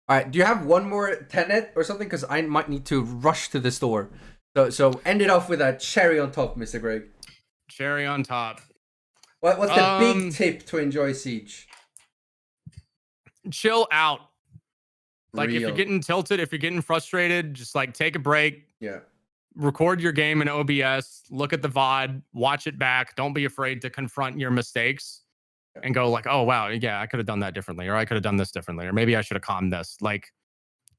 All right, do you have one more tenet or something? Because I might need to rush to the store. So end it off with a cherry on top, Mr. Greg. Cherry on top. What's the big tip to enjoy Siege? Chill out. Like Real. if you're getting tilted, if you're getting frustrated, just like take a break. Yeah. Record your game in OBS. Look at the VOD. Watch it back. Don't be afraid to confront your mistakes. And go like, oh, wow, yeah, I could have done that differently, or I could have done this differently, or maybe I should have calmed this. Like,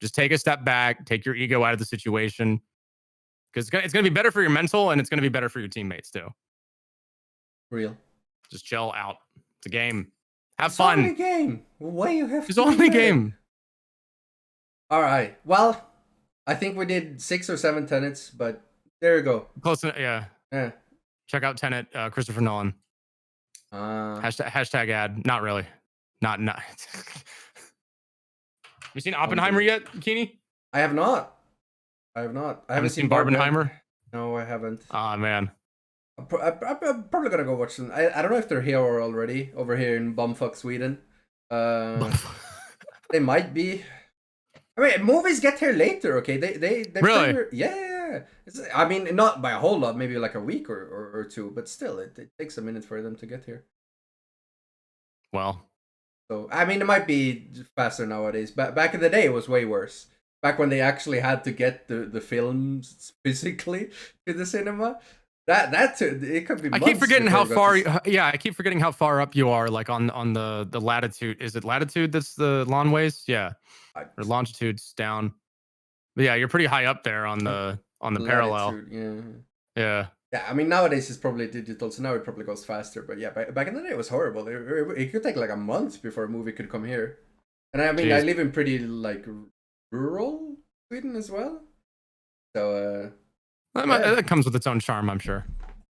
just take a step back, take your ego out of the situation, because it's going to be better for your mental, and it's going to be better for your teammates too. Real. Just chill out. It's a game. Have fun. It's only a game. Why you have It's only a game. All right. Well, I think we did 6 or 7 tenets, but there you go. Close enough. Yeah. Check out Tenet, Christopher Nolan. Hashtag ad. Not really. Not. You seen Oppenheimer yet, Kini? I have not. I have not. I Haven't haven't seen Barbenheimer? No, I haven't. Ah, man. I'm probably gonna go watch them. I don't know if they're here already over here in bumfuck Sweden. They might be. I mean, movies get here later. Okay, they Really? premiere. Yeah. I mean, not by a whole lot. Maybe like a week or two, but still, it takes a minute for them to get here. Well. So I mean, it might be faster nowadays. But back in the day, it was way worse. Back when they actually had to get the films physically to the cinema. It could be. I keep forgetting how far. Yeah, I keep forgetting how far up you are. Like on the latitude. Is it latitude that's the long ways? Yeah, or longitude's down. But yeah, you're pretty high up there on the parallel. Yeah. Yeah, I mean nowadays it's probably digital, so now it probably goes faster. But yeah, back in the day it was horrible. It could take like a month before a movie could come here. And I mean, I live in pretty like rural Sweden as well, so that comes with its own charm, I'm sure.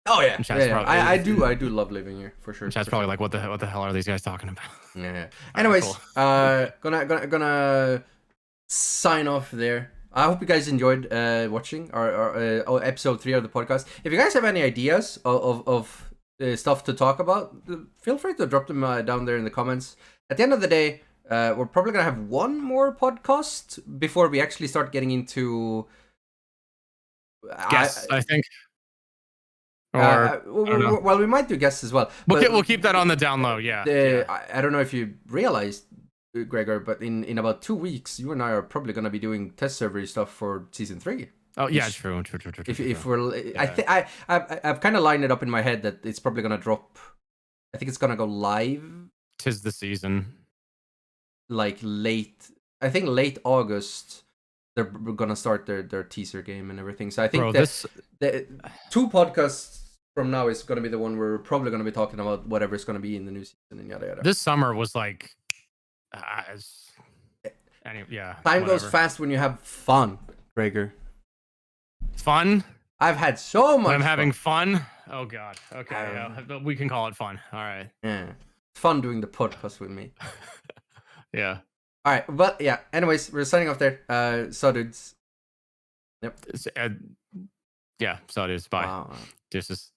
Oh yeah, I do love living here for sure. That's probably like what the hell are these guys talking about? Yeah. Anyways, gonna sign off there. I hope you guys enjoyed watching our episode 3 of the podcast. If you guys have any ideas of stuff to talk about, feel free to drop them down there in the comments. At the end of the day, we're probably gonna have one more podcast before we actually start getting into guests, I think. Well, we might do guests as well. We'll keep that on the down low. Yeah. I don't know if you realized, Gregor, but in about 2 weeks, you and I are probably going to be doing test server stuff for season 3. Oh yeah, true. If we're, I've kind of lined it up in my head that it's probably going to drop. I think it's going to go live. 'Tis the season. Like late August. They're going to start their teaser game and everything. So I think the 2 podcasts from now is going to be the one we're probably going to be talking about whatever's going to be in the new season and yada yada. This summer was like. Time goes fast when you have fun, Gregor. Fun? I've had so much. I'm having fun. Oh god. Okay, we can call it fun. All right. Yeah, fun doing the podcast with me. Yeah. All right, but yeah. Anyways, we're signing off there. So dudes. Yep. Yeah. So dudes. Bye. Wow. This is.